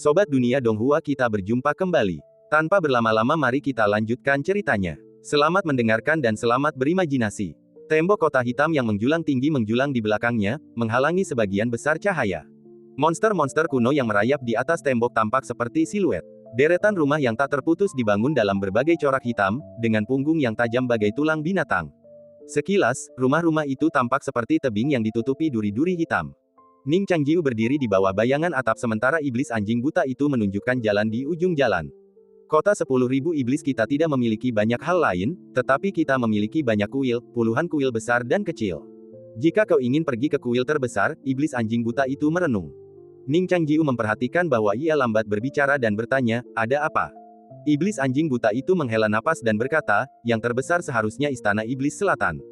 Sobat Dunia Donghua, kita berjumpa kembali. Tanpa berlama-lama mari kita lanjutkan ceritanya. Selamat mendengarkan dan selamat berimajinasi. Tembok kota hitam yang menjulang tinggi menjulang di belakangnya, menghalangi sebagian besar cahaya. Monster-monster kuno yang merayap di atas tembok tampak seperti siluet. Deretan rumah yang tak terputus dibangun dalam berbagai corak hitam, dengan punggung yang tajam bagai tulang binatang. Sekilas, rumah-rumah itu tampak seperti tebing yang ditutupi duri-duri hitam. Ning Changjiu berdiri di bawah bayangan atap sementara iblis anjing buta itu menunjukkan jalan di ujung jalan. Kota 10.000 iblis kita tidak memiliki banyak hal lain, tetapi kita memiliki banyak kuil, puluhan kuil besar dan kecil. Jika kau ingin pergi ke kuil terbesar, iblis anjing buta itu merenung. Ning Changjiu memperhatikan bahwa ia lambat berbicara dan bertanya, ada apa? Iblis anjing buta itu menghela napas dan berkata, yang terbesar seharusnya istana iblis selatan.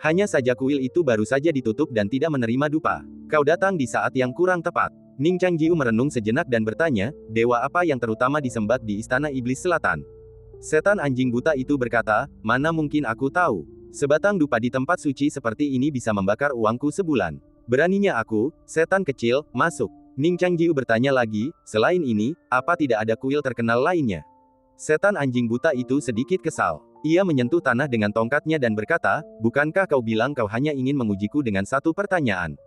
Hanya saja kuil itu baru saja ditutup dan tidak menerima dupa. Kau datang di saat yang kurang tepat. Ning Changjiu merenung sejenak dan bertanya, dewa apa yang terutama disembah di istana iblis selatan? Setan anjing buta itu berkata, mana mungkin aku tahu. Sebatang dupa di tempat suci seperti ini bisa membakar uangku sebulan. Beraninya aku, setan kecil, masuk. Ning Changjiu bertanya lagi, selain ini, apa tidak ada kuil terkenal lainnya? Setan anjing buta itu sedikit kesal. Ia menyentuh tanah dengan tongkatnya dan berkata, bukankah kau bilang kau hanya ingin mengujiku dengan satu pertanyaan?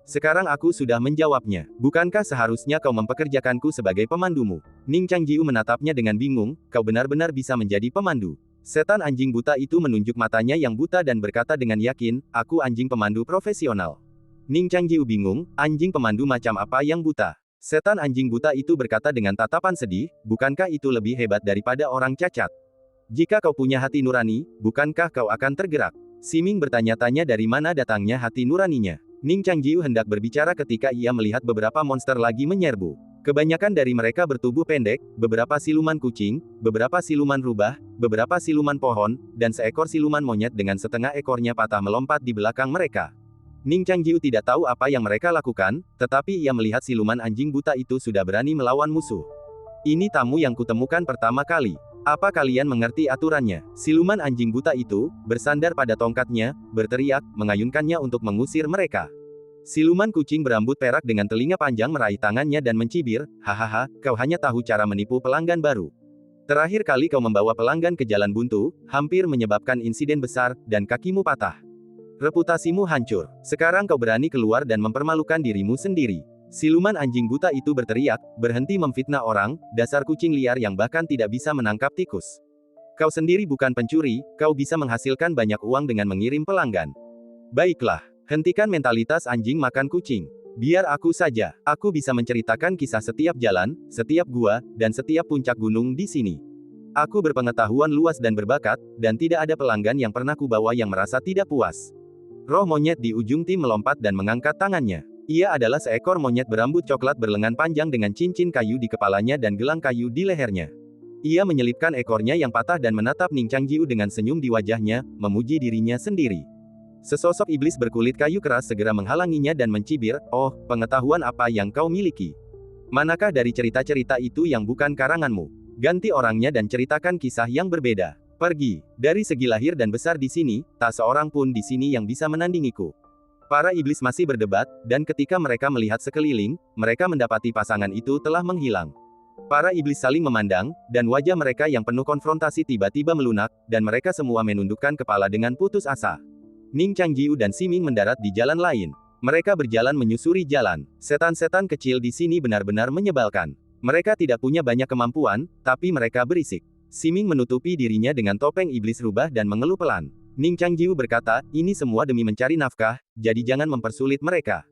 Sekarang aku sudah menjawabnya. Bukankah seharusnya kau mempekerjakanku sebagai pemandumu? Ning Changjiu menatapnya dengan bingung, kau benar-benar bisa menjadi pemandu. Setan anjing buta itu menunjuk matanya yang buta dan berkata dengan yakin, aku anjing pemandu profesional. Ning Changjiu bingung, anjing pemandu macam apa yang buta? Setan anjing buta itu berkata dengan tatapan sedih, bukankah itu lebih hebat daripada orang cacat? Jika kau punya hati nurani, bukankah kau akan tergerak? Siming bertanya-tanya dari mana datangnya hati nuraninya. Ning Changjiu hendak berbicara ketika ia melihat beberapa monster lagi menyerbu. Kebanyakan dari mereka bertubuh pendek, beberapa siluman kucing, beberapa siluman rubah, beberapa siluman pohon, dan seekor siluman monyet dengan setengah ekornya patah melompat di belakang mereka. Ning Changjiu tidak tahu apa yang mereka lakukan, tetapi ia melihat siluman anjing buta itu sudah berani melawan musuh. Ini tamu yang kutemukan pertama kali. Apa kalian mengerti aturannya? Siluman anjing buta itu, bersandar pada tongkatnya, berteriak, mengayunkannya untuk mengusir mereka. Siluman kucing berambut perak dengan telinga panjang meraih tangannya dan mencibir, hahaha, kau hanya tahu cara menipu pelanggan baru. Terakhir kali kau membawa pelanggan ke jalan buntu, hampir menyebabkan insiden besar, dan kakimu patah. Reputasimu hancur. Sekarang kau berani keluar dan mempermalukan dirimu sendiri. Siluman anjing buta itu berteriak, berhenti memfitnah orang, dasar kucing liar yang bahkan tidak bisa menangkap tikus. Kau sendiri bukan pencuri, kau bisa menghasilkan banyak uang dengan mengirim pelanggan. Baiklah, hentikan mentalitas anjing makan kucing. Biar aku saja, aku bisa menceritakan kisah setiap jalan, setiap gua, dan setiap puncak gunung di sini. Aku berpengetahuan luas dan berbakat, dan tidak ada pelanggan yang pernah kubawa yang merasa tidak puas. Roh monyet di ujung tim melompat dan mengangkat tangannya. Ia adalah seekor monyet berambut coklat berlengan panjang dengan cincin kayu di kepalanya dan gelang kayu di lehernya. Ia menyelipkan ekornya yang patah dan menatap Ning Changjiu dengan senyum di wajahnya, memuji dirinya sendiri. Sesosok iblis berkulit kayu keras segera menghalanginya dan mencibir, oh, pengetahuan apa yang kau miliki? Manakah dari cerita-cerita itu yang bukan karanganmu? Ganti orangnya dan ceritakan kisah yang berbeda. Pergi. Dari segi lahir dan besar di sini, tak seorang pun di sini yang bisa menandingiku. Para iblis masih berdebat, dan ketika mereka melihat sekeliling, mereka mendapati pasangan itu telah menghilang. Para iblis saling memandang, dan wajah mereka yang penuh konfrontasi tiba-tiba melunak, dan mereka semua menundukkan kepala dengan putus asa. Ning Changjiu dan Siming mendarat di jalan lain. Mereka berjalan menyusuri jalan. Setan-setan kecil di sini benar-benar menyebalkan. Mereka tidak punya banyak kemampuan, tapi mereka berisik. Siming menutupi dirinya dengan topeng iblis rubah dan mengeluh pelan. Ning Changjiu berkata, ini semua demi mencari nafkah, jadi jangan mempersulit mereka.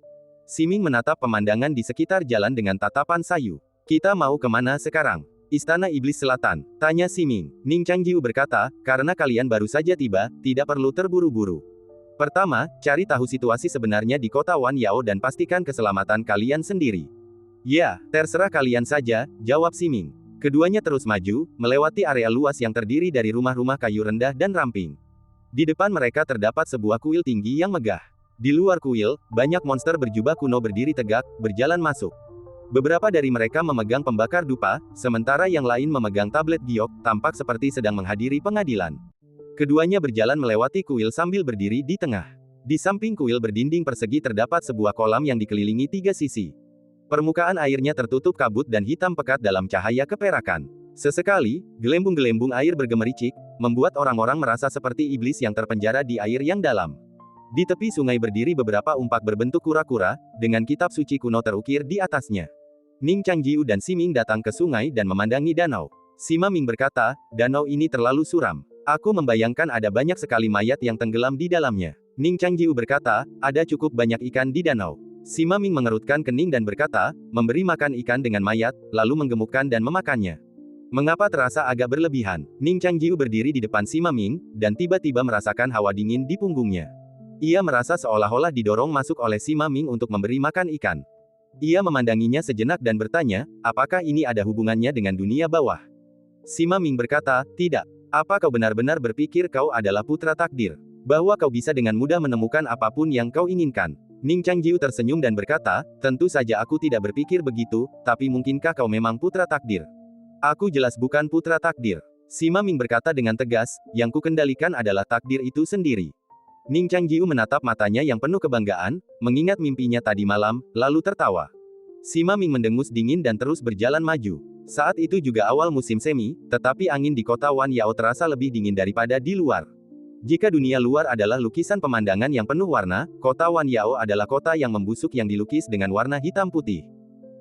Siming menatap pemandangan di sekitar jalan dengan tatapan sayu. Kita mau kemana sekarang? Istana Iblis Selatan, tanya Siming. Ning Changjiu berkata, karena kalian baru saja tiba, tidak perlu terburu-buru. Pertama, cari tahu situasi sebenarnya di kota Wan Yao dan pastikan keselamatan kalian sendiri. Ya, terserah kalian saja, jawab Siming. Keduanya terus maju, melewati area luas yang terdiri dari rumah-rumah kayu rendah dan ramping. Di depan mereka terdapat sebuah kuil tinggi yang megah. Di luar kuil, banyak monster berjubah kuno berdiri tegak, berjalan masuk. Beberapa dari mereka memegang pembakar dupa, sementara yang lain memegang tablet giok, tampak seperti sedang menghadiri pengadilan. Keduanya berjalan melewati kuil sambil berdiri di tengah. Di samping kuil berdinding persegi terdapat sebuah kolam yang dikelilingi 3 sisi. Permukaan airnya tertutup kabut dan hitam pekat dalam cahaya keperakan. Sesekali, gelembung-gelembung air bergemericik, membuat orang-orang merasa seperti iblis yang terpenjara di air yang dalam. Di tepi sungai berdiri beberapa umpak berbentuk kura-kura, dengan kitab suci kuno terukir di atasnya. Ning Changjiu dan Siming datang ke sungai dan memandangi danau. Sima Ming berkata, danau ini terlalu suram. Aku membayangkan ada banyak sekali mayat yang tenggelam di dalamnya. Ning Changjiu berkata, ada cukup banyak ikan di danau. Sima Ming mengerutkan kening dan berkata, memberi makan ikan dengan mayat, lalu menggemukkan dan memakannya. Mengapa terasa agak berlebihan? Ning Changjiu berdiri di depan Sima Ming, dan tiba-tiba merasakan hawa dingin di punggungnya. Ia merasa seolah-olah didorong masuk oleh Sima Ming untuk memberi makan ikan. Ia memandanginya sejenak dan bertanya, apakah ini ada hubungannya dengan dunia bawah? Sima Ming berkata, tidak. Apa kau benar-benar berpikir kau adalah putra takdir? Bahwa kau bisa dengan mudah menemukan apapun yang kau inginkan? Ning Changjiu tersenyum dan berkata, tentu saja aku tidak berpikir begitu, tapi mungkinkah kau memang putra takdir? Aku jelas bukan putra takdir. Sima Ming berkata dengan tegas, yang kukendalikan adalah takdir itu sendiri. Ning Changjiu menatap matanya yang penuh kebanggaan, mengingat mimpinya tadi malam, lalu tertawa. Sima Ming mendengus dingin dan terus berjalan maju. Saat itu juga awal musim semi, tetapi angin di kota Wan Yao terasa lebih dingin daripada di luar. Jika dunia luar adalah lukisan pemandangan yang penuh warna, kota Wan Yao adalah kota yang membusuk yang dilukis dengan warna hitam putih.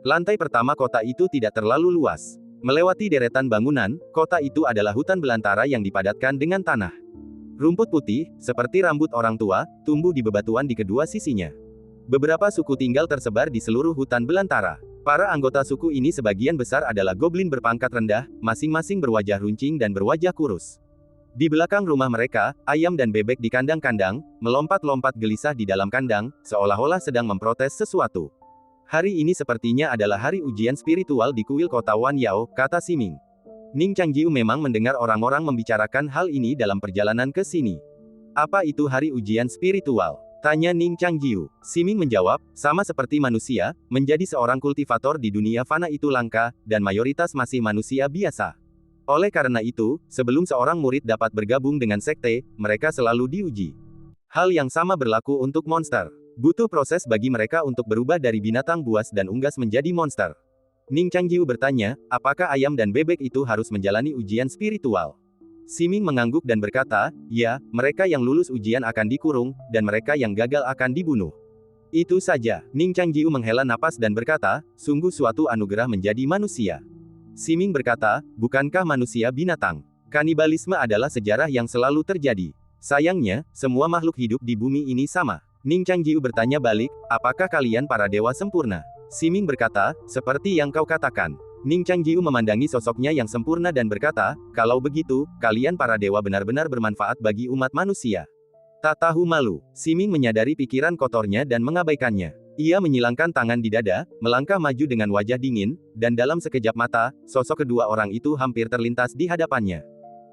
Lantai pertama kota itu tidak terlalu luas. Melewati deretan bangunan, kota itu adalah hutan belantara yang dipadatkan dengan tanah. Rumput putih, seperti rambut orang tua, tumbuh di bebatuan di kedua sisinya. Beberapa suku tinggal tersebar di seluruh hutan belantara. Para anggota suku ini sebagian besar adalah goblin berpangkat rendah, masing-masing berwajah runcing dan berwajah kurus. Di belakang rumah mereka, ayam dan bebek di kandang-kandang, melompat-lompat gelisah di dalam kandang, seolah-olah sedang memprotes sesuatu. Hari ini sepertinya adalah hari ujian spiritual di kuil kota Wan Yao, kata Siming. Ning Changjiu memang mendengar orang-orang membicarakan hal ini dalam perjalanan ke sini. Apa itu hari ujian spiritual? Tanya Ning Changjiu. Siming menjawab, sama seperti manusia, menjadi seorang kultivator di dunia fana itu langka, dan mayoritas masih manusia biasa. Oleh karena itu, sebelum seorang murid dapat bergabung dengan sekte, mereka selalu diuji. Hal yang sama berlaku untuk monster. Butuh proses bagi mereka untuk berubah dari binatang buas dan unggas menjadi monster. Ning Changjiu bertanya, apakah ayam dan bebek itu harus menjalani ujian spiritual? Siming mengangguk dan berkata, ya, mereka yang lulus ujian akan dikurung, dan mereka yang gagal akan dibunuh. Itu saja. Ning Changjiu menghela napas dan berkata, sungguh suatu anugerah menjadi manusia. Siming berkata, bukankah manusia binatang? Kanibalisme adalah sejarah yang selalu terjadi. Sayangnya, semua makhluk hidup di bumi ini sama. Ning Changjiu bertanya balik, apakah kalian para dewa sempurna? Siming berkata, seperti yang kau katakan. Ning Changjiu memandangi sosoknya yang sempurna dan berkata, kalau begitu, kalian para dewa benar-benar bermanfaat bagi umat manusia. Tak tahu malu, Siming menyadari pikiran kotornya dan mengabaikannya. Ia menyilangkan tangan di dada, melangkah maju dengan wajah dingin, dan dalam sekejap mata, sosok kedua orang itu hampir terlintas di hadapannya.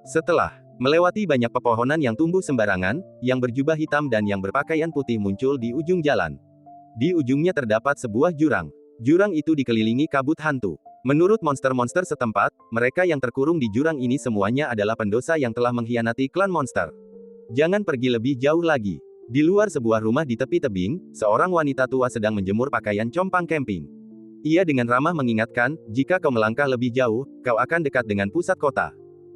Setelah melewati banyak pepohonan yang tumbuh sembarangan, yang berjubah hitam dan yang berpakaian putih muncul di ujung jalan. Di ujungnya terdapat sebuah jurang. Jurang itu dikelilingi kabut hantu. Menurut monster-monster setempat, mereka yang terkurung di jurang ini semuanya adalah pendosa yang telah mengkhianati klan monster. Jangan pergi lebih jauh lagi. Di luar sebuah rumah di tepi tebing, seorang wanita tua sedang menjemur pakaian compang camping. Ia dengan ramah mengingatkan, jika kau melangkah lebih jauh, kau akan dekat dengan pusat kota.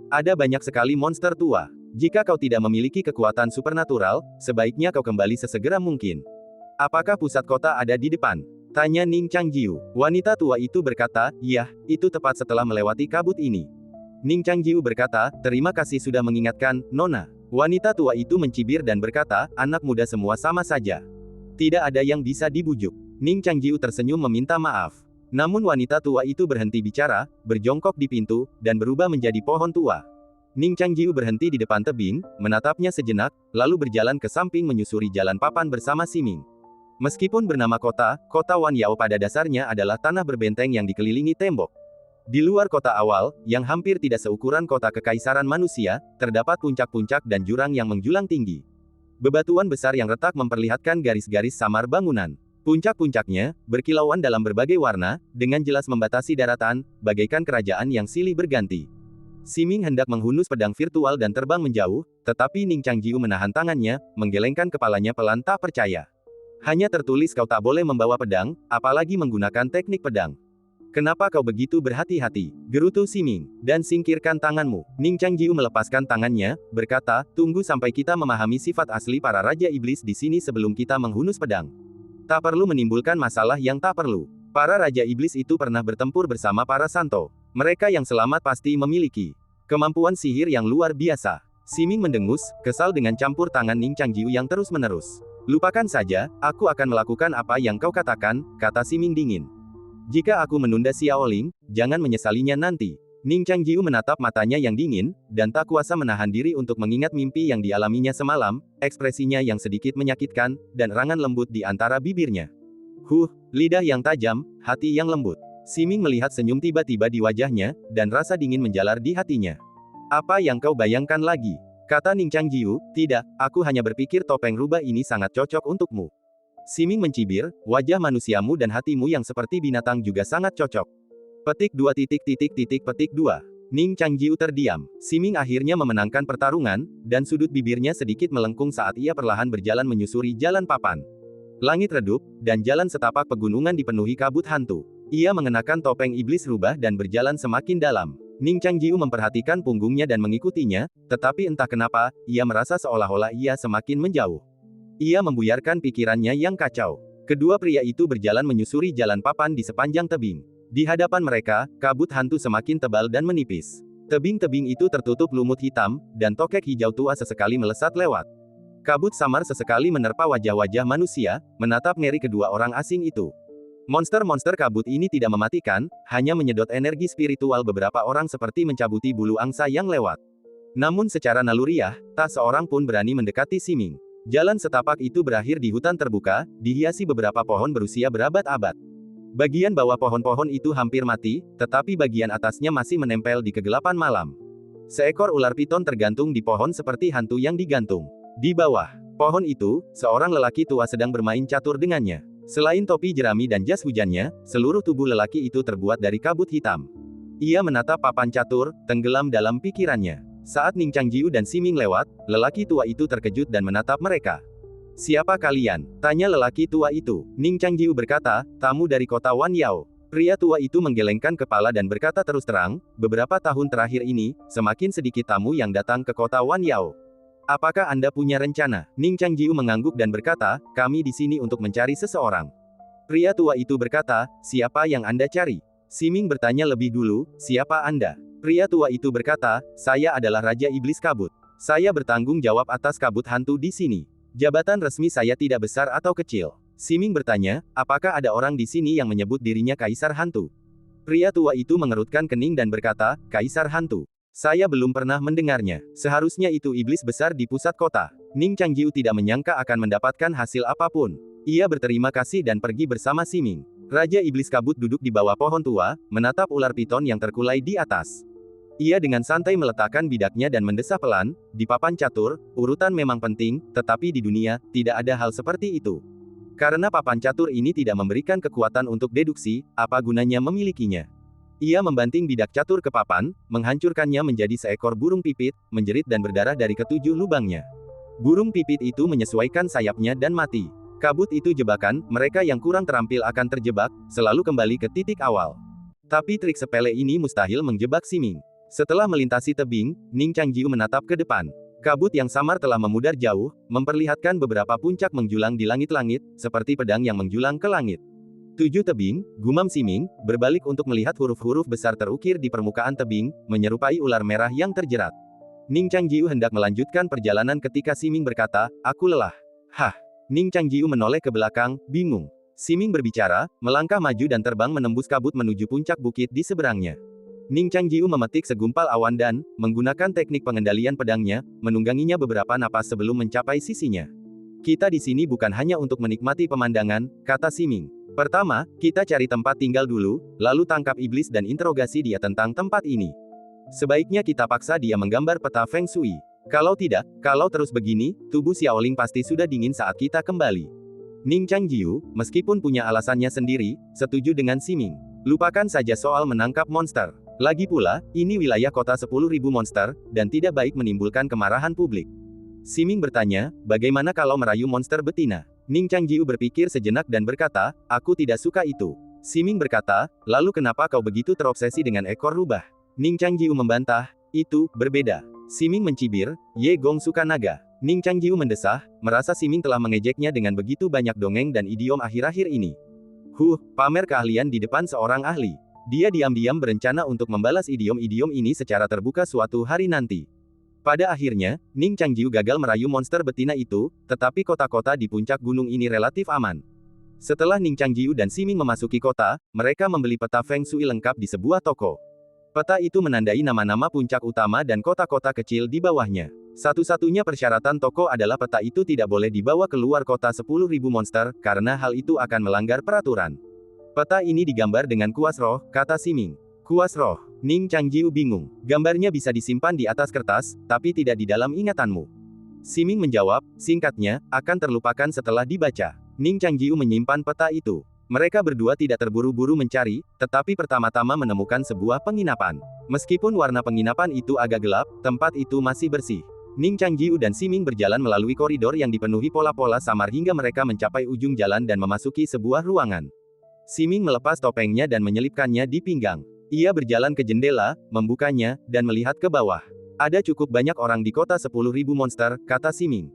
Ada banyak sekali monster tua. Jika kau tidak memiliki kekuatan supernatural, sebaiknya kau kembali sesegera mungkin. Apakah pusat kota ada di depan? Tanya Ning Changjiu. Wanita tua itu berkata, "Yah, itu tepat setelah melewati kabut ini." Ning Changjiu berkata, "Terima kasih sudah mengingatkan, Nona." Wanita tua itu mencibir dan berkata, "Anak muda semua sama saja. Tidak ada yang bisa dibujuk." Ning Changjiu tersenyum meminta maaf. Namun wanita tua itu berhenti bicara, berjongkok di pintu, dan berubah menjadi pohon tua. Ning Changjiu berhenti di depan tebing, menatapnya sejenak, lalu berjalan ke samping menyusuri jalan papan bersama Siming. Meskipun bernama kota, kota Wan Yao pada dasarnya adalah tanah berbenteng yang dikelilingi tembok. Di luar kota awal, yang hampir tidak seukuran kota kekaisaran manusia, terdapat puncak-puncak dan jurang yang menjulang tinggi. Bebatuan besar yang retak memperlihatkan garis-garis samar bangunan. Puncak-puncaknya, berkilauan dalam berbagai warna, dengan jelas membatasi daratan, bagaikan kerajaan yang silih berganti. Siming hendak menghunus pedang virtual dan terbang menjauh, tetapi Ning Changjiu menahan tangannya, menggelengkan kepalanya pelan tak percaya. Hanya tertulis kau tak boleh membawa pedang, apalagi menggunakan teknik pedang. Kenapa kau begitu berhati-hati? Gerutu Siming. Dan singkirkan tanganmu. Ning Changjiu melepaskan tangannya, berkata, tunggu sampai kita memahami sifat asli para Raja Iblis di sini sebelum kita menghunus pedang. Tak perlu menimbulkan masalah yang tak perlu. Para Raja Iblis itu pernah bertempur bersama para Santo. Mereka yang selamat pasti memiliki kemampuan sihir yang luar biasa. Siming mendengus, kesal dengan campur tangan Ning Changjiu yang terus-menerus. Lupakan saja, aku akan melakukan apa yang kau katakan, kata Siming dingin. Jika aku menunda Xiaoling, jangan menyesalinya nanti. Ning Changjiu menatap matanya yang dingin, dan tak kuasa menahan diri untuk mengingat mimpi yang dialaminya semalam, ekspresinya yang sedikit menyakitkan, dan rangan lembut di antara bibirnya. Lidah yang tajam, hati yang lembut. Siming melihat senyum tiba-tiba di wajahnya, dan rasa dingin menjalar di hatinya. Apa yang kau bayangkan lagi? Kata Ning Changjiu, tidak, aku hanya berpikir topeng rubah ini sangat cocok untukmu. Siming mencibir, wajah manusiamu dan hatimu yang seperti binatang juga sangat cocok. Petik 2. Ning Changjiu terdiam. Siming akhirnya memenangkan pertarungan, dan sudut bibirnya sedikit melengkung saat ia perlahan berjalan menyusuri jalan papan. Langit redup, dan jalan setapak pegunungan dipenuhi kabut hantu. Ia mengenakan topeng iblis rubah dan berjalan semakin dalam. Ning Changjiu memperhatikan punggungnya dan mengikutinya, tetapi entah kenapa, ia merasa seolah-olah ia semakin menjauh. Ia membuyarkan pikirannya yang kacau. Kedua pria itu berjalan menyusuri jalan papan di sepanjang tebing. Di hadapan mereka, kabut hantu semakin tebal dan menipis. Tebing-tebing itu tertutup lumut hitam, dan tokek hijau tua sesekali melesat lewat. Kabut samar sesekali menerpa wajah-wajah manusia, menatap ngeri kedua orang asing itu. Monster-monster kabut ini tidak mematikan, hanya menyedot energi spiritual beberapa orang seperti mencabuti bulu angsa yang lewat. Namun secara naluriah, tak seorang pun berani mendekati Siming. Jalan setapak itu berakhir di hutan terbuka, dihiasi beberapa pohon berusia berabad-abad. Bagian bawah pohon-pohon itu hampir mati, tetapi bagian atasnya masih menempel di kegelapan malam. Seekor ular piton tergantung di pohon seperti hantu yang digantung. Di bawah pohon itu, seorang lelaki tua sedang bermain catur dengannya. Selain topi jerami dan jas hujannya, seluruh tubuh lelaki itu terbuat dari kabut hitam. Ia menatap papan catur, tenggelam dalam pikirannya. Saat Ning Changjiu dan Siming lewat, lelaki tua itu terkejut dan menatap mereka. Siapa kalian? Tanya lelaki tua itu. Ning Changjiu berkata, tamu dari kota Wanyao. Pria tua itu menggelengkan kepala dan berkata terus terang, beberapa tahun terakhir ini, semakin sedikit tamu yang datang ke kota Wanyao. Apakah Anda punya rencana? Ning Changjiu mengangguk dan berkata, kami di sini untuk mencari seseorang. Pria tua itu berkata, siapa yang Anda cari? Siming bertanya lebih dulu, siapa Anda? Pria tua itu berkata, saya adalah Raja Iblis Kabut. Saya bertanggung jawab atas kabut hantu di sini. Jabatan resmi saya tidak besar atau kecil. Siming bertanya, apakah ada orang di sini yang menyebut dirinya Kaisar Hantu? Pria tua itu mengerutkan kening dan berkata, Kaisar Hantu. Saya belum pernah mendengarnya. Seharusnya itu iblis besar di pusat kota. Ning Changjiu tidak menyangka akan mendapatkan hasil apapun. Ia berterima kasih dan pergi bersama Siming. Raja Iblis Kabut duduk di bawah pohon tua, menatap ular piton yang terkulai di atas. Ia dengan santai meletakkan bidaknya dan mendesah pelan, di papan catur, urutan memang penting, tetapi di dunia, tidak ada hal seperti itu. Karena papan catur ini tidak memberikan kekuatan untuk deduksi, apa gunanya memilikinya? Ia membanting bidak catur ke papan, menghancurkannya menjadi seekor burung pipit, menjerit dan berdarah dari ketujuh lubangnya. Burung pipit itu menyesuaikan sayapnya dan mati. Kabut itu jebakan, mereka yang kurang terampil akan terjebak, selalu kembali ke titik awal. Tapi trik sepele ini mustahil menjebak Siming. Setelah melintasi tebing, Ning Changjiu menatap ke depan. Kabut yang samar telah memudar jauh, memperlihatkan beberapa puncak menjulang di langit-langit, seperti pedang yang menjulang ke langit. 7 tebing, gumam Siming, berbalik untuk melihat huruf-huruf besar terukir di permukaan tebing, menyerupai ular merah yang terjerat. Ning Changjiu hendak melanjutkan perjalanan ketika Siming berkata, aku lelah. Hah? Ning Changjiu menoleh ke belakang, bingung. Siming berbicara, melangkah maju dan terbang menembus kabut menuju puncak bukit di seberangnya. Ning Changjiu memetik segumpal awan dan, menggunakan teknik pengendalian pedangnya, menungganginya beberapa napas sebelum mencapai sisinya. Kita di sini bukan hanya untuk menikmati pemandangan, kata Siming. Pertama, kita cari tempat tinggal dulu, lalu tangkap iblis dan interogasi dia tentang tempat ini. Sebaiknya kita paksa dia menggambar peta Feng Shui. Kalau tidak, kalau terus begini, tubuh Xiaoling pasti sudah dingin saat kita kembali. Ning Changjiu, meskipun punya alasannya sendiri, setuju dengan Siming. Lupakan saja soal menangkap monster. Lagi pula, ini wilayah kota 10.000 monster, dan tidak baik menimbulkan kemarahan publik. Siming bertanya, bagaimana kalau merayu monster betina? Ning Changjiu berpikir sejenak dan berkata, aku tidak suka itu. Siming berkata, lalu kenapa kau begitu terobsesi dengan ekor rubah? Ning Changjiu membantah, itu, berbeda. Siming mencibir, Ye Gong suka naga. Ning Changjiu mendesah, merasa Siming telah mengejeknya dengan begitu banyak dongeng dan idiom akhir-akhir ini. Pamer keahlian di depan seorang ahli. Dia diam-diam berencana untuk membalas idiom-idiom ini secara terbuka suatu hari nanti. Pada akhirnya, Ning Changjiu gagal merayu monster betina itu, tetapi kota-kota di puncak gunung ini relatif aman. Setelah Ning Changjiu dan Siming memasuki kota, mereka membeli peta Feng Shui lengkap di sebuah toko. Peta itu menandai nama-nama puncak utama dan kota-kota kecil di bawahnya. Satu-satunya persyaratan toko adalah peta itu tidak boleh dibawa keluar kota 10.000 monster, karena hal itu akan melanggar peraturan. Peta ini digambar dengan kuas roh, kata Siming. Kuas roh. Ning Changjiu bingung. Gambarnya bisa disimpan di atas kertas, tapi tidak di dalam ingatanmu. Siming menjawab, singkatnya, akan terlupakan setelah dibaca. Ning Changjiu menyimpan peta itu. Mereka berdua tidak terburu-buru mencari, tetapi pertama-tama menemukan sebuah penginapan. Meskipun warna penginapan itu agak gelap, tempat itu masih bersih. Ning Changjiu dan Siming berjalan melalui koridor yang dipenuhi pola-pola samar hingga mereka mencapai ujung jalan dan memasuki sebuah ruangan. Siming melepas topengnya dan menyelipkannya di pinggang. Ia berjalan ke jendela, membukanya, dan melihat ke bawah. Ada cukup banyak orang di kota 10.000 monster, kata Siming.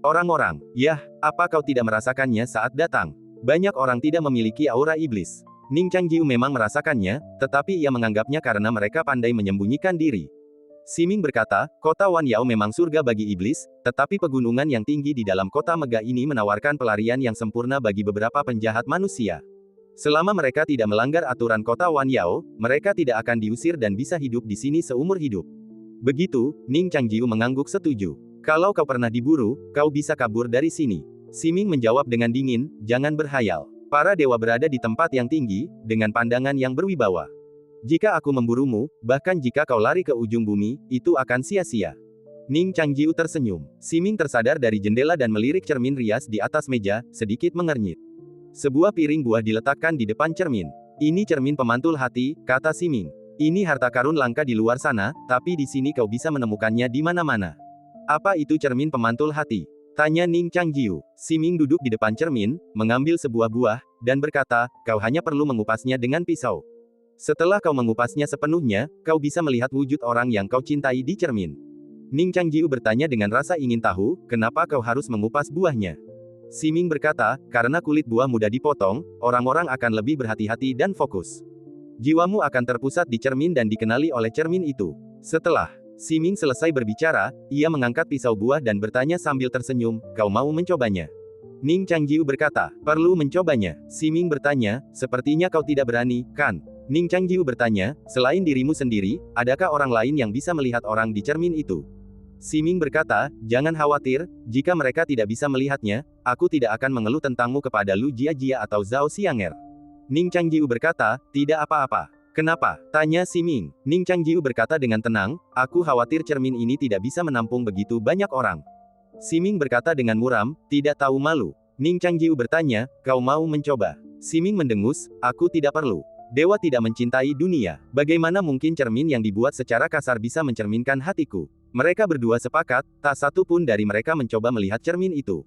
Orang-orang, yah, apa kau tidak merasakannya saat datang? Banyak orang tidak memiliki aura iblis. Ning Changjiu memang merasakannya, tetapi ia menganggapnya karena mereka pandai menyembunyikan diri. Siming berkata, kota Wan Yao memang surga bagi iblis, tetapi pegunungan yang tinggi di dalam kota megah ini menawarkan pelarian yang sempurna bagi beberapa penjahat manusia. Selama mereka tidak melanggar aturan kota Wan Yao, mereka tidak akan diusir dan bisa hidup di sini seumur hidup. Begitu, Ning Changjiu mengangguk setuju. Kalau kau pernah diburu, kau bisa kabur dari sini. Siming menjawab dengan dingin, jangan berhayal. Para dewa berada di tempat yang tinggi, dengan pandangan yang berwibawa. Jika aku memburumu, bahkan jika kau lari ke ujung bumi, itu akan sia-sia. Ning Changjiu tersenyum. Siming tersadar dari jendela dan melirik cermin rias di atas meja, sedikit mengernyit. Sebuah piring buah diletakkan di depan cermin. Ini cermin pemantul hati, kata Siming. Ini harta karun langka di luar sana, tapi di sini kau bisa menemukannya di mana-mana. Apa itu cermin pemantul hati? Tanya Ning Changjiu. Siming duduk di depan cermin, mengambil sebuah buah, dan berkata, kau hanya perlu mengupasnya dengan pisau. Setelah kau mengupasnya sepenuhnya, kau bisa melihat wujud orang yang kau cintai di cermin. Ning Changjiu bertanya dengan rasa ingin tahu, kenapa kau harus mengupas buahnya? Siming berkata, karena kulit buah mudah dipotong, orang-orang akan lebih berhati-hati dan fokus. Jiwamu akan terpusat di cermin dan dikenali oleh cermin itu. Setelah Siming selesai berbicara, ia mengangkat pisau buah dan bertanya sambil tersenyum, kau mau mencobanya? Ning Changjiu berkata, perlu mencobanya. Siming bertanya, sepertinya kau tidak berani, kan? Ning Changjiu bertanya, selain dirimu sendiri, adakah orang lain yang bisa melihat orang di cermin itu? Siming berkata, jangan khawatir, jika mereka tidak bisa melihatnya, aku tidak akan mengeluh tentangmu kepada Lu Jiajia atau Zhao Xianger. Ning Changjiu berkata, tidak apa-apa. Kenapa? Tanya Siming. Ning Changjiu berkata dengan tenang, aku khawatir cermin ini tidak bisa menampung begitu banyak orang. Siming berkata dengan muram, tidak tahu malu. Ning Changjiu bertanya, kau mau mencoba? Siming mendengus, aku tidak perlu. Dewa tidak mencintai dunia. Bagaimana mungkin cermin yang dibuat secara kasar bisa mencerminkan hatiku? Mereka berdua sepakat, tak satu pun dari mereka mencoba melihat cermin itu.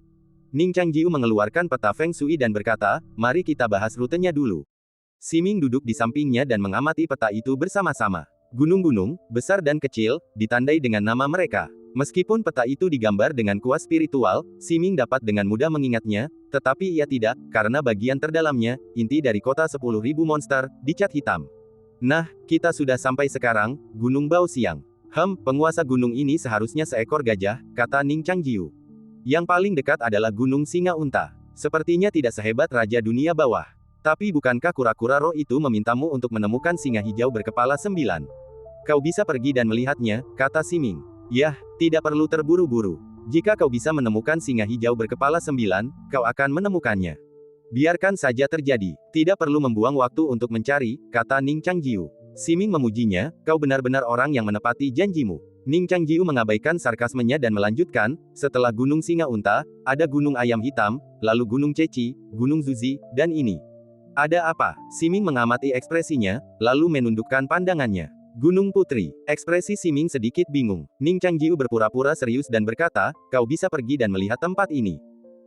Ning Changjiu mengeluarkan peta Feng Shui dan berkata, mari kita bahas rutenya dulu. Siming duduk di sampingnya dan mengamati peta itu bersama-sama. Gunung-gunung, besar dan kecil, ditandai dengan nama mereka. Meskipun peta itu digambar dengan kuas spiritual, Siming dapat dengan mudah mengingatnya, tetapi ia tidak, karena bagian terdalamnya, inti dari kota 10.000 monster, dicat hitam. Nah, kita sudah sampai sekarang, Gunung Baosiang. Penguasa gunung ini seharusnya seekor gajah, kata Ning Changjiu. Yang paling dekat adalah Gunung Singa Unta. Sepertinya tidak sehebat Raja Dunia Bawah. Tapi bukankah kura-kura roh itu memintamu untuk menemukan singa hijau berkepala 9? Kau bisa pergi dan melihatnya, kata Siming. Yah, tidak perlu terburu-buru. Jika kau bisa menemukan singa hijau berkepala 9, kau akan menemukannya. Biarkan saja terjadi. Tidak perlu membuang waktu untuk mencari, kata Ning Changjiu. Siming memujinya, kau benar-benar orang yang menepati janjimu. Ning Changjiu mengabaikan sarkasmenya dan melanjutkan, setelah Gunung Singa Unta, ada Gunung Ayam Hitam, lalu Gunung Ceci, Gunung Zuzi, dan ini. Ada apa? Siming mengamati ekspresinya, lalu menundukkan pandangannya. Gunung Putri. Ekspresi Siming sedikit bingung. Ning Changjiu berpura-pura serius dan berkata, kau bisa pergi dan melihat tempat ini.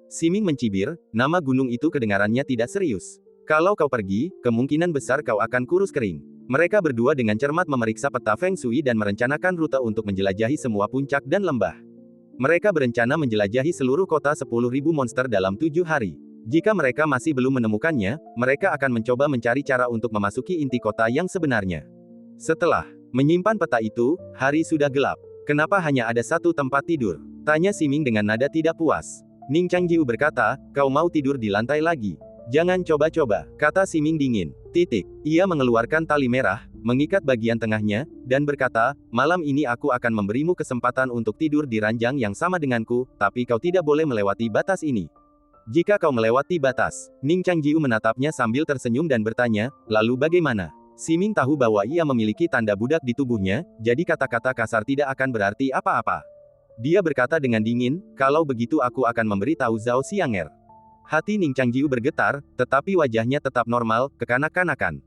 Siming mencibir, nama gunung itu kedengarannya tidak serius. Kalau kau pergi, kemungkinan besar kau akan kurus kering. Mereka berdua dengan cermat memeriksa peta Feng Shui dan merencanakan rute untuk menjelajahi semua puncak dan lembah. Mereka berencana menjelajahi seluruh kota 10.000 monster dalam 7 hari. Jika mereka masih belum menemukannya, mereka akan mencoba mencari cara untuk memasuki inti kota yang sebenarnya. Setelah menyimpan peta itu, hari sudah gelap. Kenapa hanya ada satu tempat tidur? Tanya Siming dengan nada tidak puas. Ning Changjiu berkata, kau mau tidur di lantai lagi? Jangan coba-coba, kata Siming dingin. Ia mengeluarkan tali merah, mengikat bagian tengahnya, dan berkata, malam ini aku akan memberimu kesempatan untuk tidur di ranjang yang sama denganku, tapi kau tidak boleh melewati batas ini. Jika kau melewati batas, Ning Changjiu menatapnya sambil tersenyum dan bertanya, lalu bagaimana? Siming tahu bahwa ia memiliki tanda budak di tubuhnya, jadi kata-kata kasar tidak akan berarti apa-apa. Dia berkata dengan dingin, kalau begitu aku akan memberi tahu Zhao Xianger. Hati Ning Changjiu bergetar, tetapi wajahnya tetap normal, kekanak-kanakan.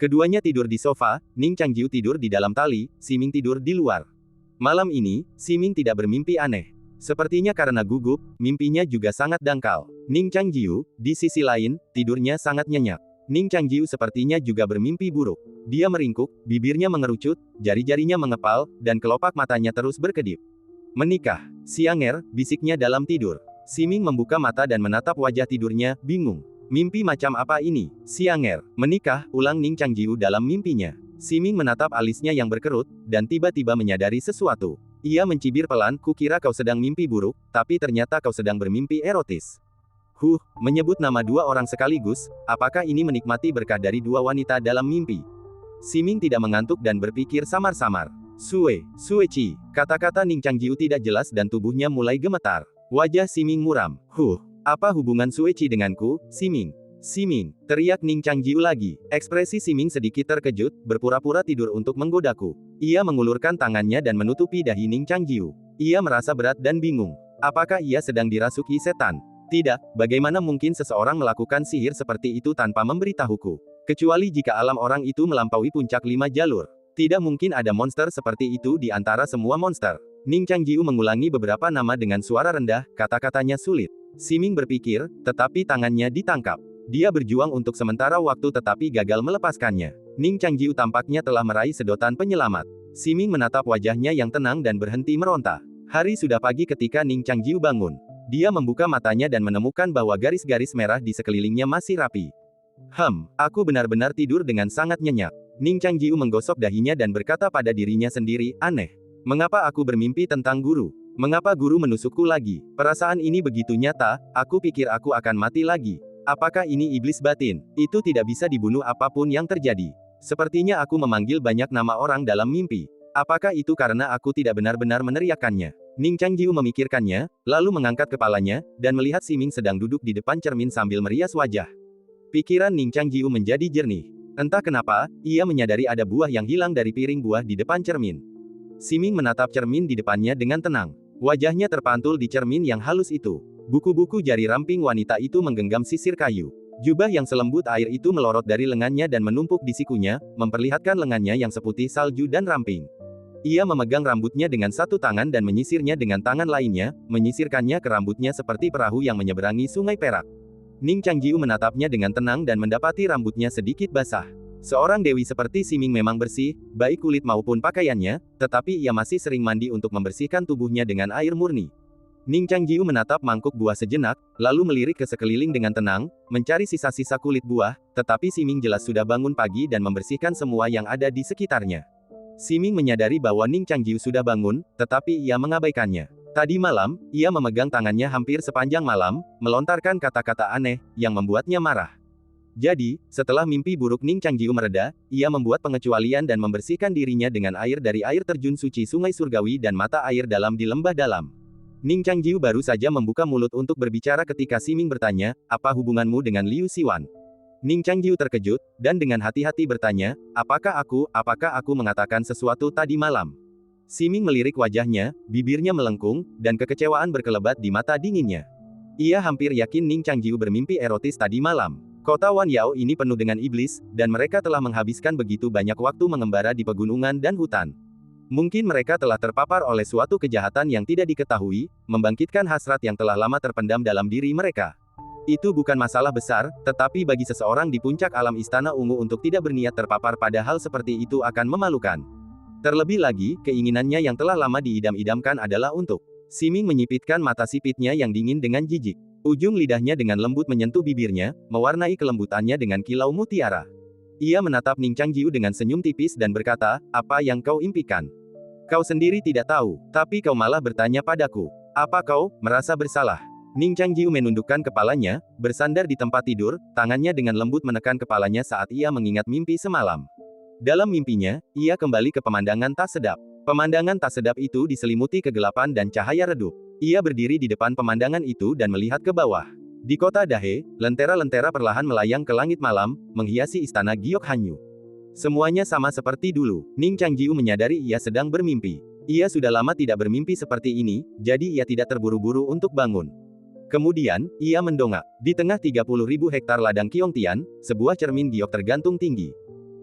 Keduanya tidur di sofa, Ning Changjiu tidur di dalam tali, Siming tidur di luar. Malam ini, Siming tidak bermimpi aneh. Sepertinya karena gugup, mimpinya juga sangat dangkal. Ning Changjiu, di sisi lain, tidurnya sangat nyenyak. Ning Changjiu sepertinya juga bermimpi buruk. Dia meringkuk, bibirnya mengerucut, jari-jarinya mengepal, dan kelopak matanya terus berkedip. Menikah. Xianger, bisiknya dalam tidur. Siming membuka mata dan menatap wajah tidurnya, bingung. Mimpi macam apa ini? Xianger, menikah, ulang Ning Changjiu dalam mimpinya. Siming menatap alisnya yang berkerut, dan tiba-tiba menyadari sesuatu. Ia mencibir pelan, kukira kau sedang mimpi buruk, tapi ternyata kau sedang bermimpi erotis. Menyebut nama dua orang sekaligus, apakah ini menikmati berkah dari dua wanita dalam mimpi? Siming tidak mengantuk dan berpikir samar-samar. Sueci. Kata-kata Ning Changjiu tidak jelas dan tubuhnya mulai gemetar. Wajah Siming muram. Apa hubungan Sueci denganku, Siming? Siming, teriak Ning Changjiu lagi. Ekspresi Siming sedikit terkejut, berpura-pura tidur untuk menggodaku. Ia mengulurkan tangannya dan menutupi dahi Ning Changjiu. Ia merasa berat dan bingung. Apakah ia sedang dirasuki setan? Tidak, bagaimana mungkin seseorang melakukan sihir seperti itu tanpa memberitahuku? Kecuali jika alam orang itu melampaui puncak 5 jalur. Tidak mungkin ada monster seperti itu di antara semua monster. Ning Changjiu mengulangi beberapa nama dengan suara rendah, kata-katanya sulit. Siming berpikir, tetapi tangannya ditangkap. Dia berjuang untuk sementara waktu tetapi gagal melepaskannya. Ning Changjiu tampaknya telah meraih sedotan penyelamat. Siming menatap wajahnya yang tenang dan berhenti meronta. Hari sudah pagi ketika Ning Changjiu bangun. Dia membuka matanya dan menemukan bahwa garis-garis merah di sekelilingnya masih rapi. Aku benar-benar tidur dengan sangat nyenyak. Ning Changjiu menggosok dahinya dan berkata pada dirinya sendiri, aneh. Mengapa aku bermimpi tentang guru? Mengapa guru menusukku lagi? Perasaan ini begitu nyata, aku pikir aku akan mati lagi. Apakah ini iblis batin? Itu tidak bisa dibunuh apapun yang terjadi. Sepertinya aku memanggil banyak nama orang dalam mimpi. Apakah itu karena aku tidak benar-benar meneriakannya? Ning Changjiu memikirkannya, lalu mengangkat kepalanya, dan melihat Siming sedang duduk di depan cermin sambil merias wajah. Pikiran Ning Changjiu menjadi jernih. Entah kenapa, ia menyadari ada buah yang hilang dari piring buah di depan cermin. Siming menatap cermin di depannya dengan tenang. Wajahnya terpantul di cermin yang halus itu. Buku-buku jari ramping wanita itu menggenggam sisir kayu. Jubah yang selembut air itu melorot dari lengannya dan menumpuk di sikunya, memperlihatkan lengannya yang seputih salju dan ramping. Ia memegang rambutnya dengan satu tangan dan menyisirnya dengan tangan lainnya, menyisirkannya ke rambutnya seperti perahu yang menyeberangi sungai perak. Ning Changjiu menatapnya dengan tenang dan mendapati rambutnya sedikit basah. Seorang dewi seperti Siming memang bersih, baik kulit maupun pakaiannya, tetapi ia masih sering mandi untuk membersihkan tubuhnya dengan air murni. Ning Changjiu menatap mangkuk buah sejenak, lalu melirik ke sekeliling dengan tenang, mencari sisa-sisa kulit buah, tetapi Siming jelas sudah bangun pagi dan membersihkan semua yang ada di sekitarnya. Siming menyadari bahwa Ning Changjiu sudah bangun, tetapi ia mengabaikannya. Tadi malam, ia memegang tangannya hampir sepanjang malam, melontarkan kata-kata aneh, yang membuatnya marah. Jadi, setelah mimpi buruk Ning Changjiu mereda, ia membuat pengecualian dan membersihkan dirinya dengan air dari air terjun suci sungai surgawi dan mata air dalam di lembah dalam. Ning Changjiu baru saja membuka mulut untuk berbicara ketika Siming bertanya, apa hubunganmu dengan Liu Xiwan? Ning Changjiu terkejut, dan dengan hati-hati bertanya, apakah aku mengatakan sesuatu tadi malam? Siming melirik wajahnya, bibirnya melengkung, dan kekecewaan berkelebat di mata dinginnya. Ia hampir yakin Ning Changjiu bermimpi erotis tadi malam. Kota Wan Yao ini penuh dengan iblis, dan mereka telah menghabiskan begitu banyak waktu mengembara di pegunungan dan hutan. Mungkin mereka telah terpapar oleh suatu kejahatan yang tidak diketahui, membangkitkan hasrat yang telah lama terpendam dalam diri mereka. Itu bukan masalah besar, tetapi bagi seseorang di puncak alam Istana Ungu untuk tidak berniat terpapar pada hal seperti itu akan memalukan. Terlebih lagi, keinginannya yang telah lama diidam-idamkan adalah untuk Siming menyipitkan mata sipitnya yang dingin dengan jijik. Ujung lidahnya dengan lembut menyentuh bibirnya, mewarnai kelembutannya dengan kilau mutiara. Ia menatap Ning Changjiu dengan senyum tipis dan berkata, "Apa yang kau impikan? Kau sendiri tidak tahu, tapi kau malah bertanya padaku. Apa kau merasa bersalah?" Ning Changjiu menundukkan kepalanya, bersandar di tempat tidur, tangannya dengan lembut menekan kepalanya saat ia mengingat mimpi semalam. Dalam mimpinya, ia kembali ke pemandangan tak sedap. Pemandangan tak sedap itu diselimuti kegelapan dan cahaya redup. Ia berdiri di depan pemandangan itu dan melihat ke bawah. Di kota Dahe, lentera-lentera perlahan melayang ke langit malam, menghiasi istana Giok Hanyu. Semuanya sama seperti dulu. Ning Changjiu menyadari ia sedang bermimpi. Ia sudah lama tidak bermimpi seperti ini, jadi ia tidak terburu-buru untuk bangun. Kemudian, ia mendongak. Di tengah 30.000 hektar ladang Qiongtian, sebuah cermin giok tergantung tinggi.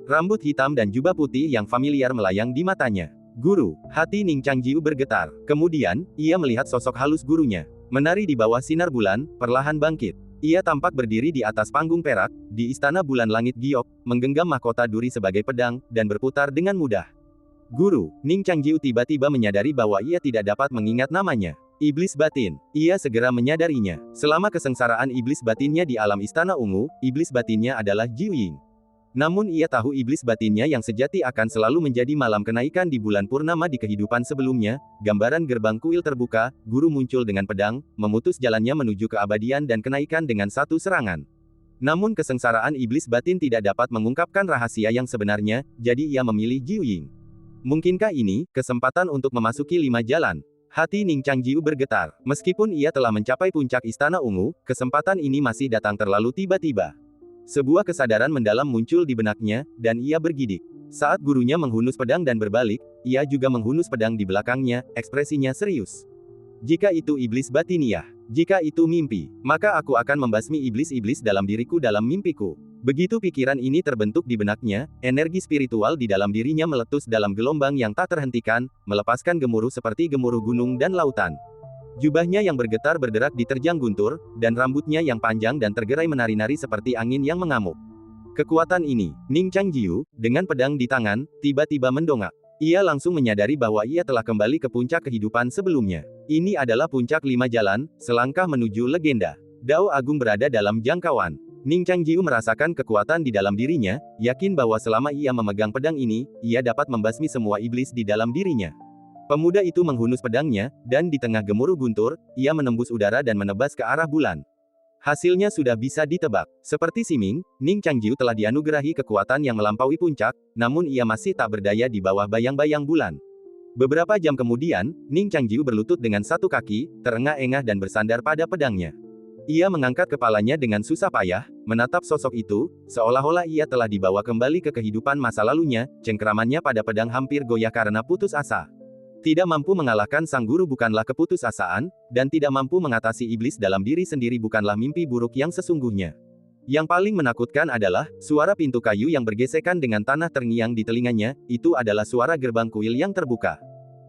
Rambut hitam dan jubah putih yang familiar melayang di matanya. "Guru," hati Ning Changjiu bergetar. Kemudian, ia melihat sosok halus gurunya. Menari di bawah sinar bulan, perlahan bangkit. Ia tampak berdiri di atas panggung perak, di istana bulan langit giok, menggenggam mahkota duri sebagai pedang, dan berputar dengan mudah. "Guru," Ning Changjiu tiba-tiba menyadari bahwa ia tidak dapat mengingat namanya. Iblis batin. Ia segera menyadarinya. Selama kesengsaraan iblis batinnya di alam Istana Ungu, iblis batinnya adalah Jiu Ying. Namun ia tahu iblis batinnya yang sejati akan selalu menjadi malam kenaikan di bulan purnama di kehidupan sebelumnya. Gambaran gerbang kuil terbuka, guru muncul dengan pedang, memutus jalannya menuju keabadian dan kenaikan dengan satu serangan. Namun kesengsaraan iblis batin tidak dapat mengungkapkan rahasia yang sebenarnya, jadi ia memilih Jiu Ying. Mungkinkah ini kesempatan untuk memasuki 5 jalan? Hati Ning Changjiu bergetar. Meskipun ia telah mencapai puncak Istana Ungu, kesempatan ini masih datang terlalu tiba-tiba. Sebuah kesadaran mendalam muncul di benaknya, dan ia bergidik. Saat gurunya menghunus pedang dan berbalik, ia juga menghunus pedang di belakangnya, ekspresinya serius. "Jika itu iblis batiniah, jika itu mimpi, maka aku akan membasmi iblis-iblis dalam diriku dalam mimpiku." Begitu pikiran ini terbentuk di benaknya, energi spiritual di dalam dirinya meletus dalam gelombang yang tak terhentikan, melepaskan gemuruh seperti gemuruh gunung dan lautan. Jubahnya yang bergetar berderak diterjang guntur, dan rambutnya yang panjang dan tergerai menari-nari seperti angin yang mengamuk. Kekuatan ini, Ning Changjiu, dengan pedang di tangan, tiba-tiba mendongak. Ia langsung menyadari bahwa ia telah kembali ke puncak kehidupan sebelumnya. Ini adalah puncak 5 jalan, selangkah menuju legenda. Dao Agung berada dalam jangkauan. Ning Changjiu merasakan kekuatan di dalam dirinya, yakin bahwa selama ia memegang pedang ini, ia dapat membasmi semua iblis di dalam dirinya. Pemuda itu menghunus pedangnya, dan di tengah gemuruh guntur, ia menembus udara dan menebas ke arah bulan. Hasilnya sudah bisa ditebak. Seperti Siming, Ning Changjiu telah dianugerahi kekuatan yang melampaui puncak, namun ia masih tak berdaya di bawah bayang-bayang bulan. Beberapa jam kemudian, Ning Changjiu berlutut dengan satu kaki, terengah-engah dan bersandar pada pedangnya. Ia mengangkat kepalanya dengan susah payah, menatap sosok itu, seolah-olah ia telah dibawa kembali ke kehidupan masa lalunya, cengkeramannya pada pedang hampir goyah karena putus asa. Tidak mampu mengalahkan sang guru bukanlah keputusasaan, dan tidak mampu mengatasi iblis dalam diri sendiri bukanlah mimpi buruk yang sesungguhnya. Yang paling menakutkan adalah, suara pintu kayu yang bergesekan dengan tanah terngiang di telinganya, itu adalah suara gerbang kuil yang terbuka.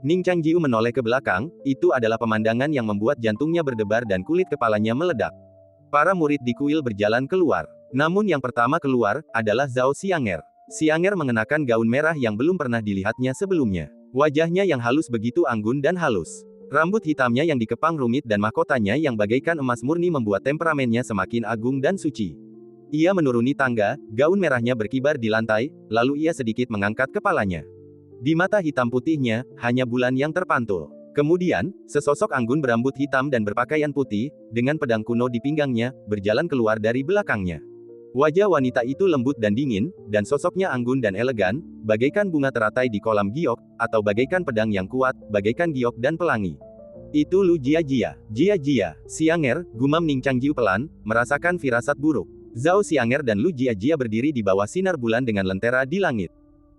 Ning Changjiu menoleh ke belakang, itu adalah pemandangan yang membuat jantungnya berdebar dan kulit kepalanya meledak. Para murid di kuil berjalan keluar. Namun yang pertama keluar, adalah Zhao Xianger. Xianger mengenakan gaun merah yang belum pernah dilihatnya sebelumnya. Wajahnya yang halus begitu anggun dan halus. Rambut hitamnya yang dikepang rumit dan mahkotanya yang bagaikan emas murni membuat temperamennya semakin agung dan suci. Ia menuruni tangga, gaun merahnya berkibar di lantai, lalu ia sedikit mengangkat kepalanya. Di mata hitam putihnya, hanya bulan yang terpantul. Kemudian, sesosok anggun berambut hitam dan berpakaian putih, dengan pedang kuno di pinggangnya, berjalan keluar dari belakangnya. Wajah wanita itu lembut dan dingin, dan sosoknya anggun dan elegan, bagaikan bunga teratai di kolam giok, atau bagaikan pedang yang kuat, bagaikan giok dan pelangi. "Itu Lu Jia-Jia. Jia-Jia, Xianger," gumam Ning Changjiu pelan, merasakan firasat buruk. Zhao Xianger dan Lu Jia-Jia berdiri di bawah sinar bulan dengan lentera di langit.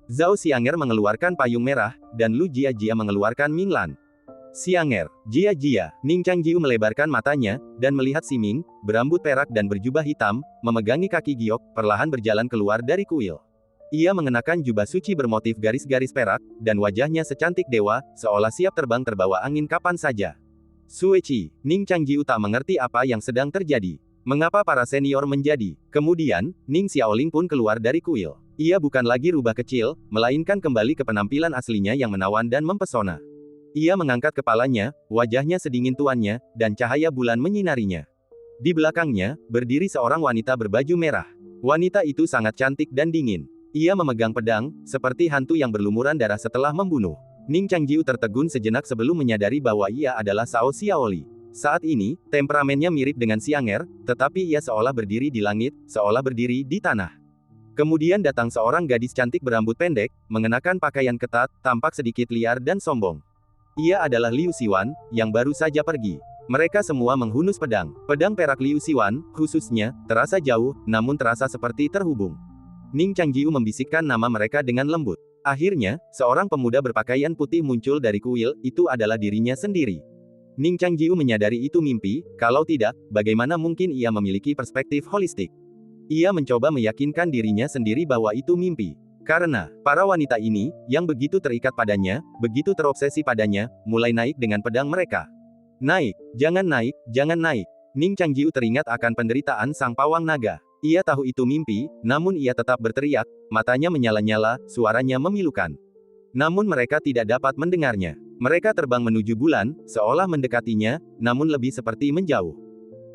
Zhao Xianger mengeluarkan payung merah, dan Lu Jia-Jia mengeluarkan Minglan. "Xianger, Jia-Jia," Ning Changjiu melebarkan matanya, dan melihat Siming, berambut perak dan berjubah hitam, memegangi kaki giok, perlahan berjalan keluar dari kuil. Ia mengenakan jubah suci bermotif garis-garis perak, dan wajahnya secantik dewa, seolah siap terbang terbawa angin kapan saja. Sueci, Ning Changjiu tak mengerti apa yang sedang terjadi. Mengapa para senior menjadi? Kemudian, Ning Xiaoling pun keluar dari kuil. Ia bukan lagi rubah kecil, melainkan kembali ke penampilan aslinya yang menawan dan mempesona. Ia mengangkat kepalanya, wajahnya sedingin tuannya, dan cahaya bulan menyinarinya. Di belakangnya, berdiri seorang wanita berbaju merah. Wanita itu sangat cantik dan dingin. Ia memegang pedang, seperti hantu yang berlumuran darah setelah membunuh. Ning Changjiu tertegun sejenak sebelum menyadari bahwa ia adalah Cao Xiaoli. Saat ini, temperamennya mirip dengan Xiang'er, tetapi ia seolah berdiri di langit, seolah berdiri di tanah. Kemudian datang seorang gadis cantik berambut pendek, mengenakan pakaian ketat, tampak sedikit liar dan sombong. Ia adalah Liu Xiwan, yang baru saja pergi. Mereka semua menghunus pedang. Pedang perak Liu Xiwan, khususnya, terasa jauh, namun terasa seperti terhubung. Ning Changjiu membisikkan nama mereka dengan lembut. Akhirnya, seorang pemuda berpakaian putih muncul dari kuil, itu adalah dirinya sendiri. Ning Changjiu menyadari itu mimpi, kalau tidak, bagaimana mungkin ia memiliki perspektif holistik. Ia mencoba meyakinkan dirinya sendiri bahwa itu mimpi. Karena, para wanita ini, yang begitu terikat padanya, begitu terobsesi padanya, mulai naik dengan pedang mereka. Naik, jangan naik, jangan naik. Ning Changjiu teringat akan penderitaan sang pawang naga. Ia tahu itu mimpi, namun ia tetap berteriak, matanya menyala-nyala, suaranya memilukan. Namun mereka tidak dapat mendengarnya. Mereka terbang menuju bulan, seolah mendekatinya, namun lebih seperti menjauh.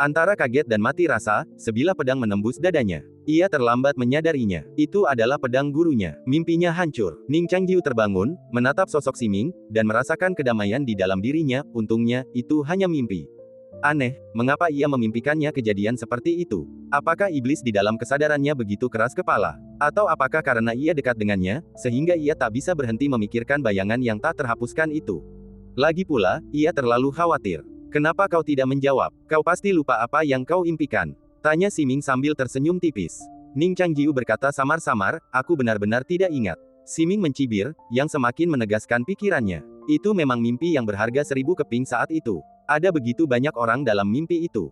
Antara kaget dan mati rasa, sebilah pedang menembus dadanya. Ia terlambat menyadarinya. Itu adalah pedang gurunya. Mimpinya hancur. Ning Changjiu terbangun, menatap sosok Siming, dan merasakan kedamaian di dalam dirinya, untungnya, itu hanya mimpi. Aneh, mengapa ia memimpikannya kejadian seperti itu? Apakah iblis di dalam kesadarannya begitu keras kepala? Atau apakah karena ia dekat dengannya, sehingga ia tak bisa berhenti memikirkan bayangan yang tak terhapuskan itu? Lagi pula, ia terlalu khawatir. Kenapa kau tidak menjawab? Kau pasti lupa apa yang kau impikan. Tanya Siming sambil tersenyum tipis. Ning Changjiu berkata samar-samar, aku benar-benar tidak ingat. Siming mencibir, yang semakin menegaskan pikirannya. Itu memang mimpi yang berharga 1000 keping saat itu. Ada begitu banyak orang dalam mimpi itu.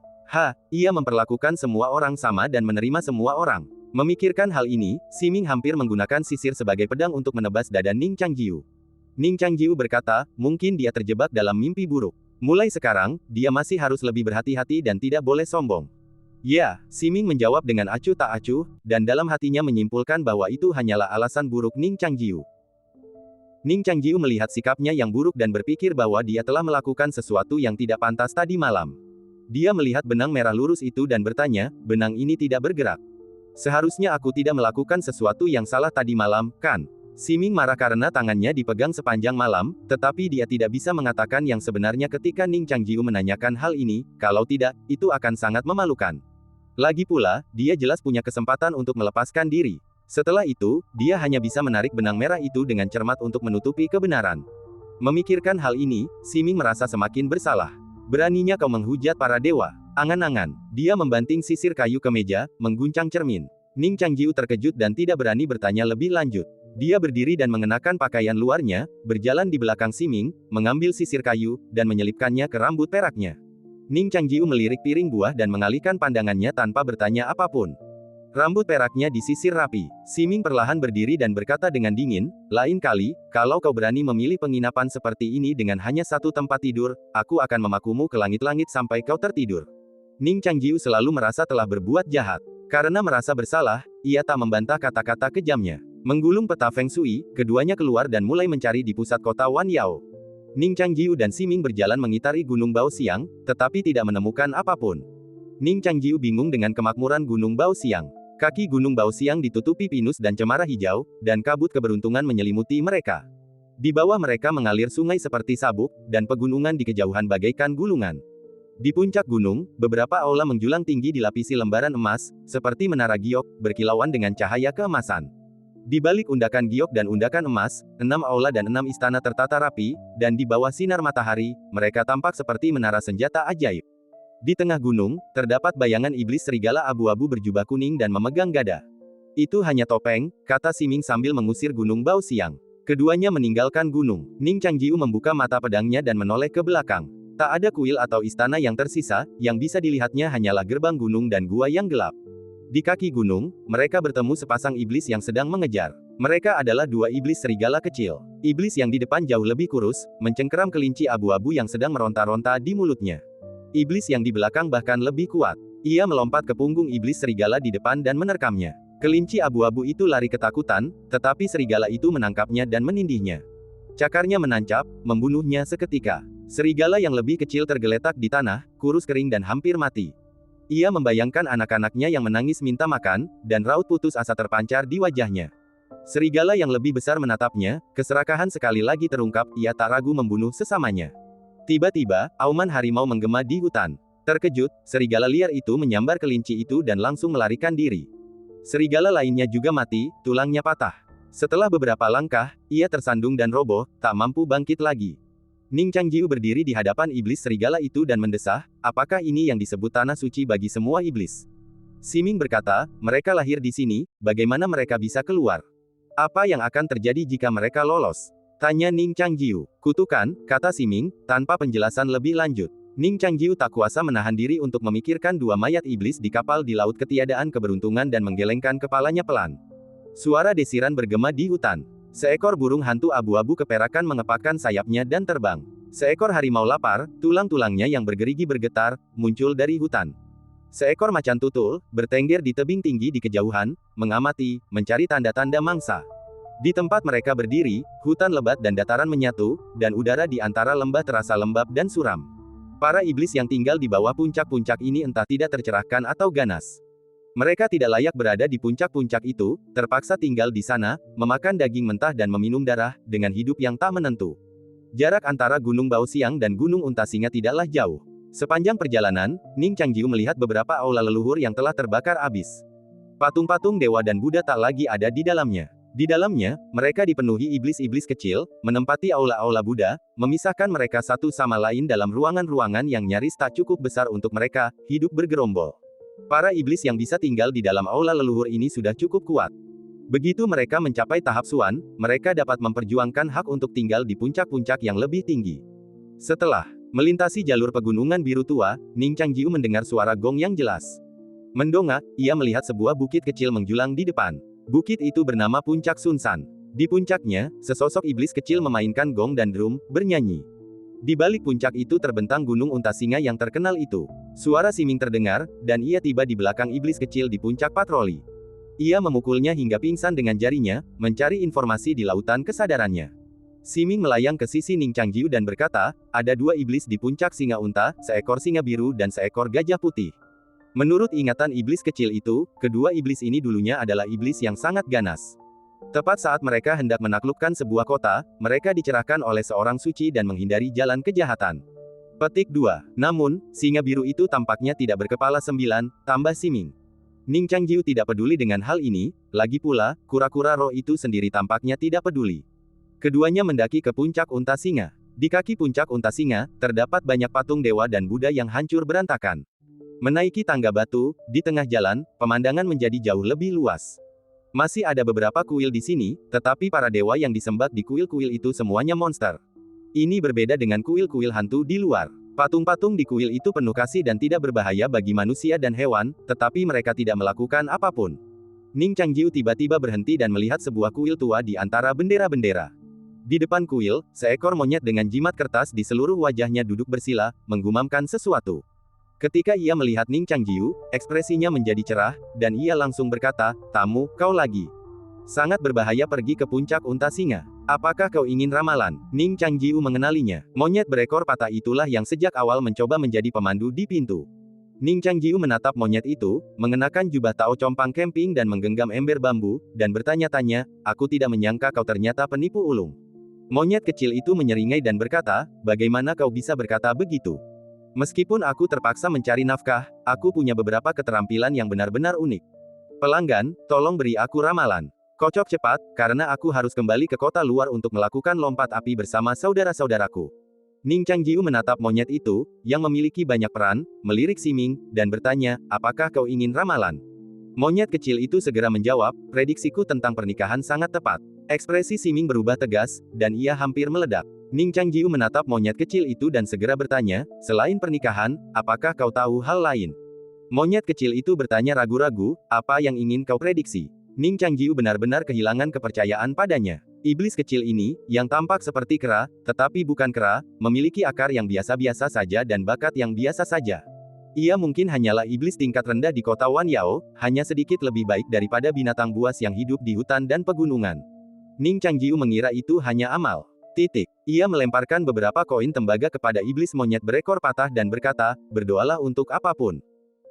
Ia memperlakukan semua orang sama dan menerima semua orang. Memikirkan hal ini, Siming hampir menggunakan sisir sebagai pedang untuk menebas dada Ning Changjiu. Ning Changjiu berkata, mungkin dia terjebak dalam mimpi buruk. Mulai sekarang, dia masih harus lebih berhati-hati dan tidak boleh sombong. Ya, Siming menjawab dengan acuh tak acuh, dan dalam hatinya menyimpulkan bahwa itu hanyalah alasan buruk Ning Changjiu. Ning Changjiu melihat sikapnya yang buruk dan berpikir bahwa dia telah melakukan sesuatu yang tidak pantas tadi malam. Dia melihat benang merah lurus itu dan bertanya, benang ini tidak bergerak. Seharusnya aku tidak melakukan sesuatu yang salah tadi malam, kan? Siming marah karena tangannya dipegang sepanjang malam, tetapi dia tidak bisa mengatakan yang sebenarnya ketika Ning Changjiu menanyakan hal ini, kalau tidak, itu akan sangat memalukan. Lagi pula, dia jelas punya kesempatan untuk melepaskan diri. Setelah itu, dia hanya bisa menarik benang merah itu dengan cermat untuk menutupi kebenaran. Memikirkan hal ini, Siming merasa semakin bersalah. Beraninya kau menghujat para dewa. Angan-angan, dia membanting sisir kayu ke meja, mengguncang cermin. Ning Changjiu terkejut dan tidak berani bertanya lebih lanjut. Dia berdiri dan mengenakan pakaian luarnya, berjalan di belakang Siming, mengambil sisir kayu, dan menyelipkannya ke rambut peraknya. Ning Changjiu melirik piring buah dan mengalihkan pandangannya tanpa bertanya apapun. Rambut peraknya disisir rapi. Siming perlahan berdiri dan berkata dengan dingin, lain kali, kalau kau berani memilih penginapan seperti ini dengan hanya satu tempat tidur, aku akan memakumu ke langit-langit sampai kau tertidur. Ning Changjiu selalu merasa telah berbuat jahat. Karena merasa bersalah, ia tak membantah kata-kata kejamnya. Menggulung peta Feng Shui, keduanya keluar dan mulai mencari di pusat kota Wan Yao. Ning Changjiu dan Siming berjalan mengitari Gunung Baoxiang, tetapi tidak menemukan apapun. Ning Changjiu bingung dengan kemakmuran Gunung Baoxiang. Kaki Gunung Baoxiang ditutupi pinus dan cemara hijau, dan kabut keberuntungan menyelimuti mereka. Di bawah mereka mengalir sungai seperti sabuk, dan pegunungan di kejauhan bagaikan gulungan. Di puncak gunung, beberapa aula menjulang tinggi dilapisi lembaran emas, seperti menara giok, berkilauan dengan cahaya keemasan. Di balik undakan giok dan undakan emas, 6 aula dan 6 istana tertata rapi, dan di bawah sinar matahari, mereka tampak seperti menara senjata ajaib. Di tengah gunung, terdapat bayangan iblis serigala abu-abu berjubah kuning dan memegang gada. Itu hanya topeng, kata Siming sambil mengusir Gunung Baoxiang. Keduanya meninggalkan gunung. Ning Changjiu membuka mata pedangnya dan menoleh ke belakang. Tak ada kuil atau istana yang tersisa, yang bisa dilihatnya hanyalah gerbang gunung dan gua yang gelap. Di kaki gunung, mereka bertemu sepasang iblis yang sedang mengejar. Mereka adalah dua iblis serigala kecil. Iblis yang di depan jauh lebih kurus, mencengkeram kelinci abu-abu yang sedang meronta-ronta di mulutnya. Iblis yang di belakang bahkan lebih kuat. Ia melompat ke punggung iblis serigala di depan dan menerkamnya. Kelinci abu-abu itu lari ketakutan, tetapi serigala itu menangkapnya dan menindihnya. Cakarnya menancap, membunuhnya seketika. Serigala yang lebih kecil tergeletak di tanah, kurus kering dan hampir mati. Ia membayangkan anak-anaknya yang menangis minta makan, dan raut putus asa terpancar di wajahnya. Serigala yang lebih besar menatapnya, keserakahan sekali lagi terungkap, ia tak ragu membunuh sesamanya. Tiba-tiba, auman harimau menggema di hutan. Terkejut, serigala liar itu menyambar kelinci itu dan langsung melarikan diri. Serigala lainnya juga mati, tulangnya patah. Setelah beberapa langkah, ia tersandung dan roboh, tak mampu bangkit lagi. Ning Changjiu berdiri di hadapan iblis serigala itu dan mendesah, apakah ini yang disebut tanah suci bagi semua iblis? Siming berkata, mereka lahir di sini, bagaimana mereka bisa keluar? Apa yang akan terjadi jika mereka lolos? Tanya Ning Changjiu. Kutukan, kata Siming, tanpa penjelasan lebih lanjut. Ning Changjiu tak kuasa menahan diri untuk memikirkan dua mayat iblis di kapal di laut ketiadaan keberuntungan dan menggelengkan kepalanya pelan. Suara desiran bergema di hutan. Seekor burung hantu abu-abu keperakan mengepakkan sayapnya dan terbang. Seekor harimau lapar, tulang-tulangnya yang bergerigi bergetar, muncul dari hutan. Seekor macan tutul, bertengger di tebing tinggi di kejauhan, mengamati, mencari tanda-tanda mangsa. Di tempat mereka berdiri, hutan lebat dan dataran menyatu, dan udara di antara lembah terasa lembab dan suram. Para iblis yang tinggal di bawah puncak-puncak ini entah tidak tercerahkan atau ganas. Mereka tidak layak berada di puncak-puncak itu, terpaksa tinggal di sana, memakan daging mentah dan meminum darah, dengan hidup yang tak menentu. Jarak antara Gunung Baosiang dan Gunung Untasinga tidaklah jauh. Sepanjang perjalanan, Ning Changjiu melihat beberapa aula leluhur yang telah terbakar habis. Patung-patung dewa dan Buddha tak lagi ada di dalamnya. Di dalamnya, mereka dipenuhi iblis-iblis kecil, menempati aula-aula Buddha, memisahkan mereka satu sama lain dalam ruangan-ruangan yang nyaris tak cukup besar untuk mereka, hidup bergerombol. Para iblis yang bisa tinggal di dalam aula leluhur ini sudah cukup kuat. Begitu mereka mencapai tahap Suan, mereka dapat memperjuangkan hak untuk tinggal di puncak-puncak yang lebih tinggi. Setelah melintasi jalur pegunungan biru tua, Ning Changjiu mendengar suara gong yang jelas. Mendongak, ia melihat sebuah bukit kecil menjulang di depan. Bukit itu bernama Puncak Sunsan. Di puncaknya, sesosok iblis kecil memainkan gong dan drum, bernyanyi. Di balik puncak itu terbentang Gunung Untasinga yang terkenal itu. Suara Siming terdengar, dan ia tiba di belakang iblis kecil di puncak patroli. Ia memukulnya hingga pingsan dengan jarinya, mencari informasi di lautan kesadarannya. Siming melayang ke sisi Ning Changjiu dan berkata, ada dua iblis di puncak singa unta, seekor singa biru dan seekor gajah putih. Menurut ingatan iblis kecil itu, kedua iblis ini dulunya adalah iblis yang sangat ganas. Tepat saat mereka hendak menaklukkan sebuah kota, mereka dicerahkan oleh seorang suci dan menghindari jalan kejahatan. Petik 2. Namun, singa biru itu tampaknya tidak berkepala 9, tambah Siming. Ning Changjiu tidak peduli dengan hal ini, lagi pula, kura-kura roh itu sendiri tampaknya tidak peduli. Keduanya mendaki ke puncak unta singa. Di kaki puncak unta singa, terdapat banyak patung dewa dan Buddha yang hancur berantakan. Menaiki tangga batu, di tengah jalan, pemandangan menjadi jauh lebih luas. Masih ada beberapa kuil di sini, tetapi para dewa yang disembah di kuil-kuil itu semuanya monster. Ini berbeda dengan kuil-kuil hantu di luar. Patung-patung di kuil itu penuh kasih dan tidak berbahaya bagi manusia dan hewan, tetapi mereka tidak melakukan apapun. Ning Changjiu tiba-tiba berhenti dan melihat sebuah kuil tua di antara bendera-bendera. Di depan kuil, seekor monyet dengan jimat kertas di seluruh wajahnya duduk bersila, menggumamkan sesuatu. Ketika ia melihat Ning Changjiu, ekspresinya menjadi cerah, dan ia langsung berkata, tamu, kau lagi. Sangat berbahaya pergi ke puncak unta singa. Apakah kau ingin ramalan? Ning Changjiu mengenalinya. Monyet berekor patah itulah yang sejak awal mencoba menjadi pemandu di pintu. Ning Changjiu menatap monyet itu, mengenakan jubah Tao compang camping dan menggenggam ember bambu, dan bertanya-tanya, aku tidak menyangka kau ternyata penipu ulung. Monyet kecil itu menyeringai dan berkata, bagaimana kau bisa berkata begitu? Meskipun aku terpaksa mencari nafkah, aku punya beberapa keterampilan yang benar-benar unik. Pelanggan, tolong beri aku ramalan. Kocok cepat, karena aku harus kembali ke kota luar untuk melakukan lompat api bersama saudara-saudaraku. Ning Changjiu menatap monyet itu, yang memiliki banyak peran, melirik Siming, dan bertanya, apakah kau ingin ramalan? Monyet kecil itu segera menjawab, prediksiku tentang pernikahan sangat tepat. Ekspresi Siming berubah tegas, dan ia hampir meledak. Ning Changjiu menatap monyet kecil itu dan segera bertanya, selain pernikahan, apakah kau tahu hal lain? Monyet kecil itu bertanya ragu-ragu, apa yang ingin kau prediksi? Ning Changjiu benar-benar kehilangan kepercayaan padanya. Iblis kecil ini, yang tampak seperti kera, tetapi bukan kera, memiliki akar yang biasa-biasa saja dan bakat yang biasa saja. Ia mungkin hanyalah iblis tingkat rendah di kota Wan Yao, hanya sedikit lebih baik daripada binatang buas yang hidup di hutan dan pegunungan. Ning Changjiu mengira itu hanya amal. Ia melemparkan beberapa koin tembaga kepada iblis monyet berekor patah dan berkata, berdoalah untuk apapun.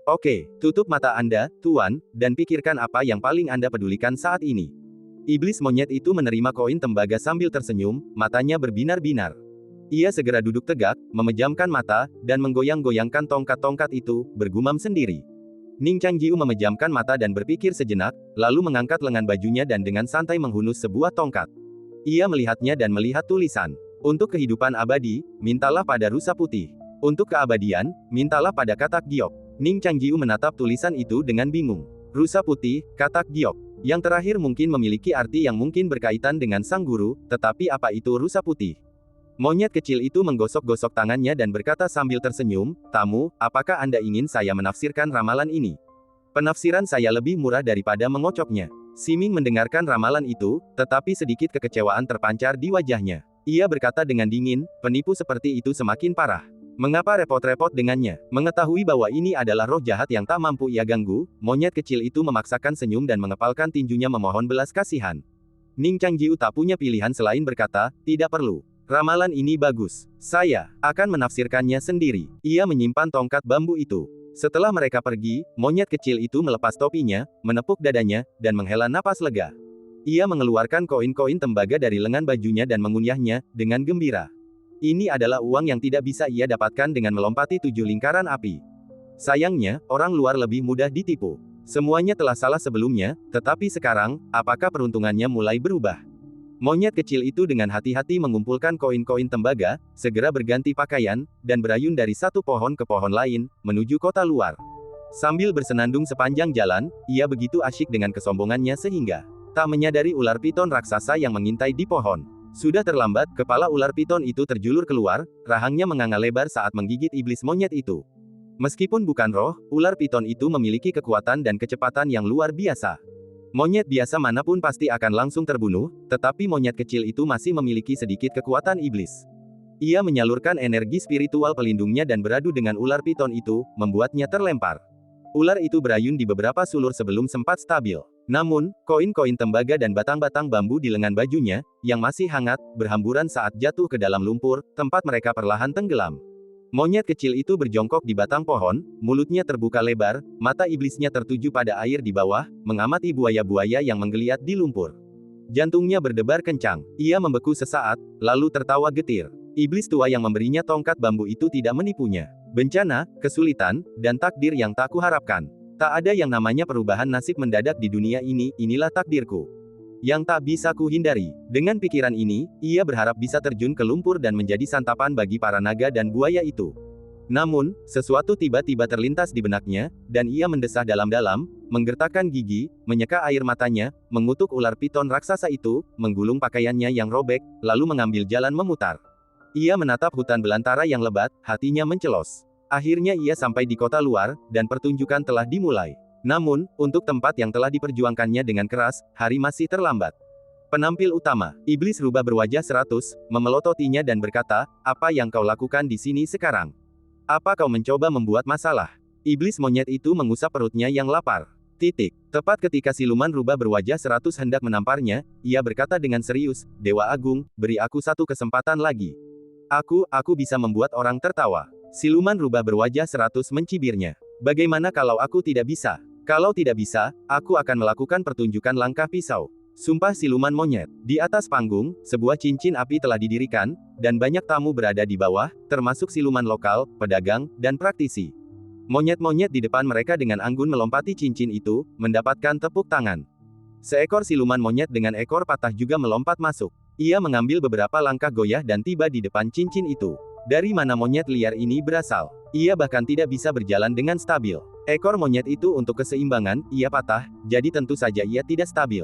Oke, tutup mata Anda, Tuan, dan pikirkan apa yang paling Anda pedulikan saat ini. Iblis monyet itu menerima koin tembaga sambil tersenyum, matanya berbinar-binar. Ia segera duduk tegak, memejamkan mata, dan menggoyang-goyangkan tongkat-tongkat itu, bergumam sendiri. Ning Changjiu memejamkan mata dan berpikir sejenak, lalu mengangkat lengan bajunya dan dengan santai menghunus sebuah tongkat. Ia melihatnya dan melihat tulisan. Untuk kehidupan abadi, mintalah pada rusa putih. Untuk keabadian, mintalah pada katak giok. Ning Changjiu menatap tulisan itu dengan bingung. Rusa putih, katak giok. Yang terakhir mungkin memiliki arti yang mungkin berkaitan dengan sang guru, tetapi apa itu rusa putih? Monyet kecil itu menggosok-gosok tangannya dan berkata sambil tersenyum, tamu, apakah Anda ingin saya menafsirkan ramalan ini? Penafsiran saya lebih murah daripada mengocoknya. Siming mendengarkan ramalan itu, tetapi sedikit kekecewaan terpancar di wajahnya. Ia berkata dengan dingin, penipu seperti itu semakin parah. Mengapa repot-repot dengannya? Mengetahui bahwa ini adalah roh jahat yang tak mampu ia ganggu, monyet kecil itu memaksakan senyum dan mengepalkan tinjunya memohon belas kasihan. Ning Changjiu tak punya pilihan selain berkata, tidak perlu. Ramalan ini bagus. Saya akan menafsirkannya sendiri. Ia menyimpan tongkat bambu itu. Setelah mereka pergi, monyet kecil itu melepas topinya, menepuk dadanya, dan menghela napas lega. Ia mengeluarkan koin-koin tembaga dari lengan bajunya dan mengunyahnya, dengan gembira. Ini adalah uang yang tidak bisa ia dapatkan dengan melompati 7 lingkaran api. Sayangnya, orang luar lebih mudah ditipu. Semuanya telah salah sebelumnya, tetapi sekarang, apakah peruntungannya mulai berubah? Monyet kecil itu dengan hati-hati mengumpulkan koin-koin tembaga, segera berganti pakaian, dan berayun dari satu pohon ke pohon lain, menuju kota luar. Sambil bersenandung sepanjang jalan, ia begitu asyik dengan kesombongannya sehingga tak menyadari ular piton raksasa yang mengintai di pohon. Sudah terlambat, kepala ular piton itu terjulur keluar, rahangnya menganga lebar saat menggigit iblis monyet itu. Meskipun bukan roh, ular piton itu memiliki kekuatan dan kecepatan yang luar biasa. Monyet biasa manapun pasti akan langsung terbunuh, tetapi monyet kecil itu masih memiliki sedikit kekuatan iblis. Ia menyalurkan energi spiritual pelindungnya dan beradu dengan ular piton itu, membuatnya terlempar. Ular itu berayun di beberapa sulur sebelum sempat stabil. Namun, koin-koin tembaga dan batang-batang bambu di lengan bajunya, yang masih hangat, berhamburan saat jatuh ke dalam lumpur, tempat mereka perlahan tenggelam. Monyet kecil itu berjongkok di batang pohon, mulutnya terbuka lebar, mata iblisnya tertuju pada air di bawah, mengamati buaya-buaya yang menggeliat di lumpur. Jantungnya berdebar kencang. Ia membeku sesaat, lalu tertawa getir. Iblis tua yang memberinya tongkat bambu itu tidak menipunya. Bencana, kesulitan, dan takdir yang tak kuharapkan. Tak ada yang namanya perubahan nasib mendadak di dunia ini, inilah takdirku. Yang tak bisa kuhindari. Dengan pikiran ini, ia berharap bisa terjun ke lumpur dan menjadi santapan bagi para naga dan buaya itu. Namun, sesuatu tiba-tiba terlintas di benaknya, dan ia mendesah dalam-dalam, menggertakkan gigi, menyeka air matanya, mengutuk ular piton raksasa itu, menggulung pakaiannya yang robek, lalu mengambil jalan memutar. Ia menatap hutan belantara yang lebat, hatinya mencelos. Akhirnya ia sampai di kota luar, dan pertunjukan telah dimulai. Namun, untuk tempat yang telah diperjuangkannya dengan keras, hari masih terlambat. Penampil utama, iblis rubah berwajah 100, memelototinya dan berkata, apa yang kau lakukan di sini sekarang? Apa kau mencoba membuat masalah? Iblis monyet itu mengusap perutnya yang lapar. Tepat ketika siluman rubah berwajah 100 hendak menamparnya, ia berkata dengan serius, Dewa Agung, beri aku satu kesempatan lagi. Aku bisa membuat orang tertawa. Siluman rubah berwajah 100 mencibirnya. Bagaimana kalau aku tidak bisa? Kalau tidak bisa, aku akan melakukan pertunjukan langkah pisau. Sumpah siluman monyet. Di atas panggung, sebuah cincin api telah didirikan, dan banyak tamu berada di bawah, termasuk siluman lokal, pedagang, dan praktisi. Monyet-monyet di depan mereka dengan anggun melompati cincin itu, mendapatkan tepuk tangan. Seekor siluman monyet dengan ekor patah juga melompat masuk. Ia mengambil beberapa langkah goyah dan tiba di depan cincin itu. Dari mana monyet liar ini berasal? Ia bahkan tidak bisa berjalan dengan stabil. Ekor monyet itu untuk keseimbangan, ia patah, jadi tentu saja ia tidak stabil.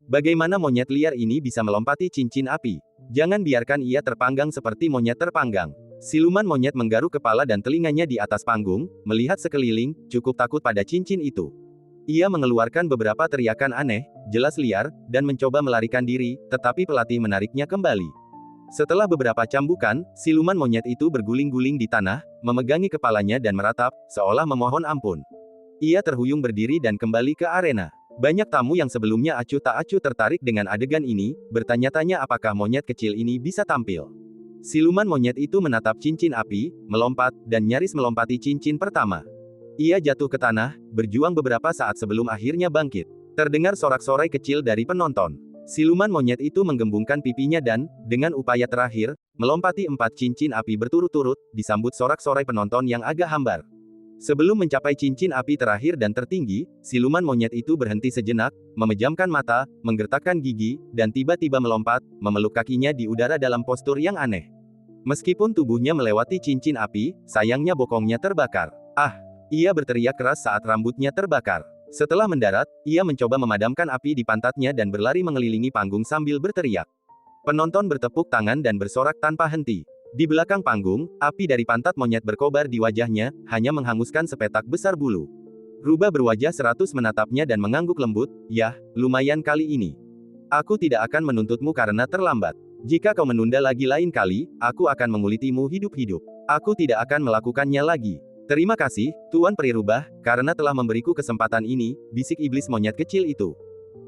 Bagaimana monyet liar ini bisa melompati cincin api? Jangan biarkan ia terpanggang seperti monyet terpanggang. Siluman monyet menggaruk kepala dan telinganya di atas panggung, melihat sekeliling, cukup takut pada cincin itu. Ia mengeluarkan beberapa teriakan aneh, jelas liar, dan mencoba melarikan diri, tetapi pelatih menariknya kembali. Setelah beberapa cambukan, siluman monyet itu berguling-guling di tanah, memegangi kepalanya dan meratap, seolah memohon ampun. Ia terhuyung berdiri dan kembali ke arena. Banyak tamu yang sebelumnya acuh tak acuh tertarik dengan adegan ini, bertanya-tanya apakah monyet kecil ini bisa tampil. Siluman monyet itu menatap cincin api, melompat, dan nyaris melompati cincin pertama. Ia jatuh ke tanah, berjuang beberapa saat sebelum akhirnya bangkit. Terdengar sorak-sorai kecil dari penonton. Siluman monyet itu menggembungkan pipinya dan, dengan upaya terakhir, melompati 4 cincin api berturut-turut, disambut sorak-sorai penonton yang agak hambar. Sebelum mencapai cincin api terakhir dan tertinggi, siluman monyet itu berhenti sejenak, memejamkan mata, menggertakkan gigi, dan tiba-tiba melompat, memeluk kakinya di udara dalam postur yang aneh. Meskipun tubuhnya melewati cincin api, sayangnya bokongnya terbakar. Ah! Ia berteriak keras saat rambutnya terbakar. Setelah mendarat, ia mencoba memadamkan api di pantatnya dan berlari mengelilingi panggung sambil berteriak. Penonton bertepuk tangan dan bersorak tanpa henti. Di belakang panggung, api dari pantat monyet berkobar di wajahnya, hanya menghanguskan sepetak besar bulu. Rubah berwajah 100 menatapnya dan mengangguk lembut, "Yah, lumayan kali ini. Aku tidak akan menuntutmu karena terlambat. Jika kau menunda lagi lain kali, aku akan mengulitimu hidup-hidup. Aku tidak akan melakukannya lagi. Terima kasih, Tuan Peri Rubah, karena telah memberiku kesempatan ini," bisik iblis monyet kecil itu.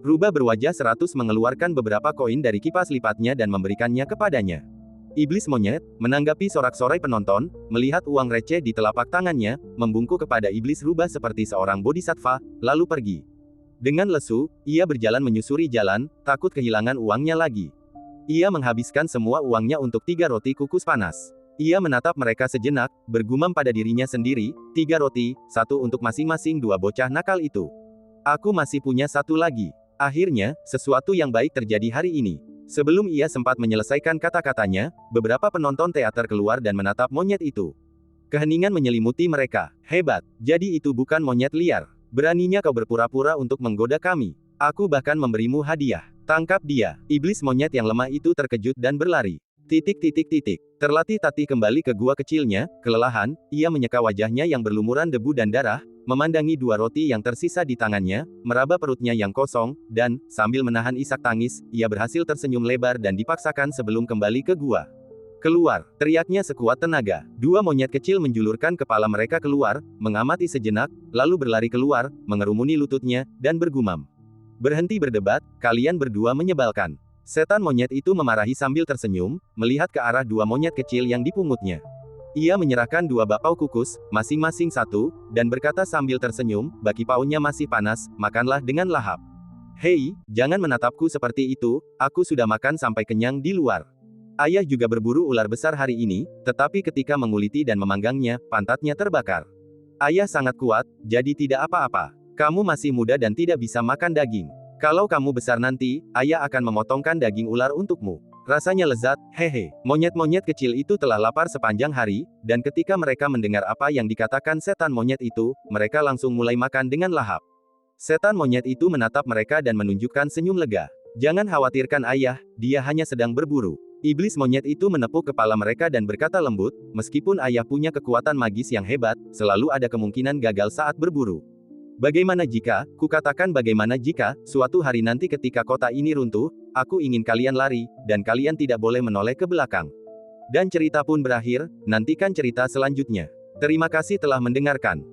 Rubah berwajah 100 mengeluarkan beberapa koin dari kipas lipatnya dan memberikannya kepadanya. Iblis monyet, menanggapi sorak-sorai penonton, melihat uang receh di telapak tangannya, membungkuk kepada iblis rubah seperti seorang bodhisattva, lalu pergi. Dengan lesu, ia berjalan menyusuri jalan, takut kehilangan uangnya lagi. Ia menghabiskan semua uangnya untuk 3 roti kukus panas. Ia menatap mereka sejenak, bergumam pada dirinya sendiri, 3 roti, 1 untuk masing-masing 2 bocah nakal itu. Aku masih punya 1 lagi. Akhirnya, sesuatu yang baik terjadi hari ini. Sebelum ia sempat menyelesaikan kata-katanya, beberapa penonton teater keluar dan menatap monyet itu. Keheningan menyelimuti mereka. Hebat, jadi itu bukan monyet liar. Beraninya kau berpura-pura untuk menggoda kami. Aku bahkan memberimu hadiah. Tangkap dia. Iblis monyet yang lemah itu terkejut dan berlari. Terlatih Tati kembali ke gua kecilnya, kelelahan, ia menyeka wajahnya yang berlumuran debu dan darah, memandangi 2 roti yang tersisa di tangannya, meraba perutnya yang kosong, dan, sambil menahan isak tangis, ia berhasil tersenyum lebar dan dipaksakan sebelum kembali ke gua. Keluar, teriaknya sekuat tenaga. 2 monyet kecil menjulurkan kepala mereka keluar, mengamati sejenak, lalu berlari keluar, mengerumuni lututnya, dan bergumam. Berhenti berdebat, kalian berdua menyebalkan. Setan monyet itu memarahi sambil tersenyum, melihat ke arah 2 monyet kecil yang dipungutnya. Ia menyerahkan 2 bakpao kukus, masing-masing 1, dan berkata sambil tersenyum, bakpao-nya masih panas, makanlah dengan lahap. Hei, jangan menatapku seperti itu, aku sudah makan sampai kenyang di luar. Ayah juga berburu ular besar hari ini, tetapi ketika menguliti dan memanggangnya, pantatnya terbakar. Ayah sangat kuat, jadi tidak apa-apa. Kamu masih muda dan tidak bisa makan daging. Kalau kamu besar nanti, ayah akan memotongkan daging ular untukmu. Rasanya lezat, hehe. Monyet-monyet kecil itu telah lapar sepanjang hari, dan ketika mereka mendengar apa yang dikatakan setan monyet itu, mereka langsung mulai makan dengan lahap. Setan monyet itu menatap mereka dan menunjukkan senyum lega. Jangan khawatirkan ayah, dia hanya sedang berburu. Iblis monyet itu menepuk kepala mereka dan berkata lembut, meskipun ayah punya kekuatan magis yang hebat, selalu ada kemungkinan gagal saat berburu. Bagaimana jika, kukatakan bagaimana jika, suatu hari nanti ketika kota ini runtuh, aku ingin kalian lari, dan kalian tidak boleh menoleh ke belakang. Dan cerita pun berakhir, nantikan cerita selanjutnya. Terima kasih telah mendengarkan.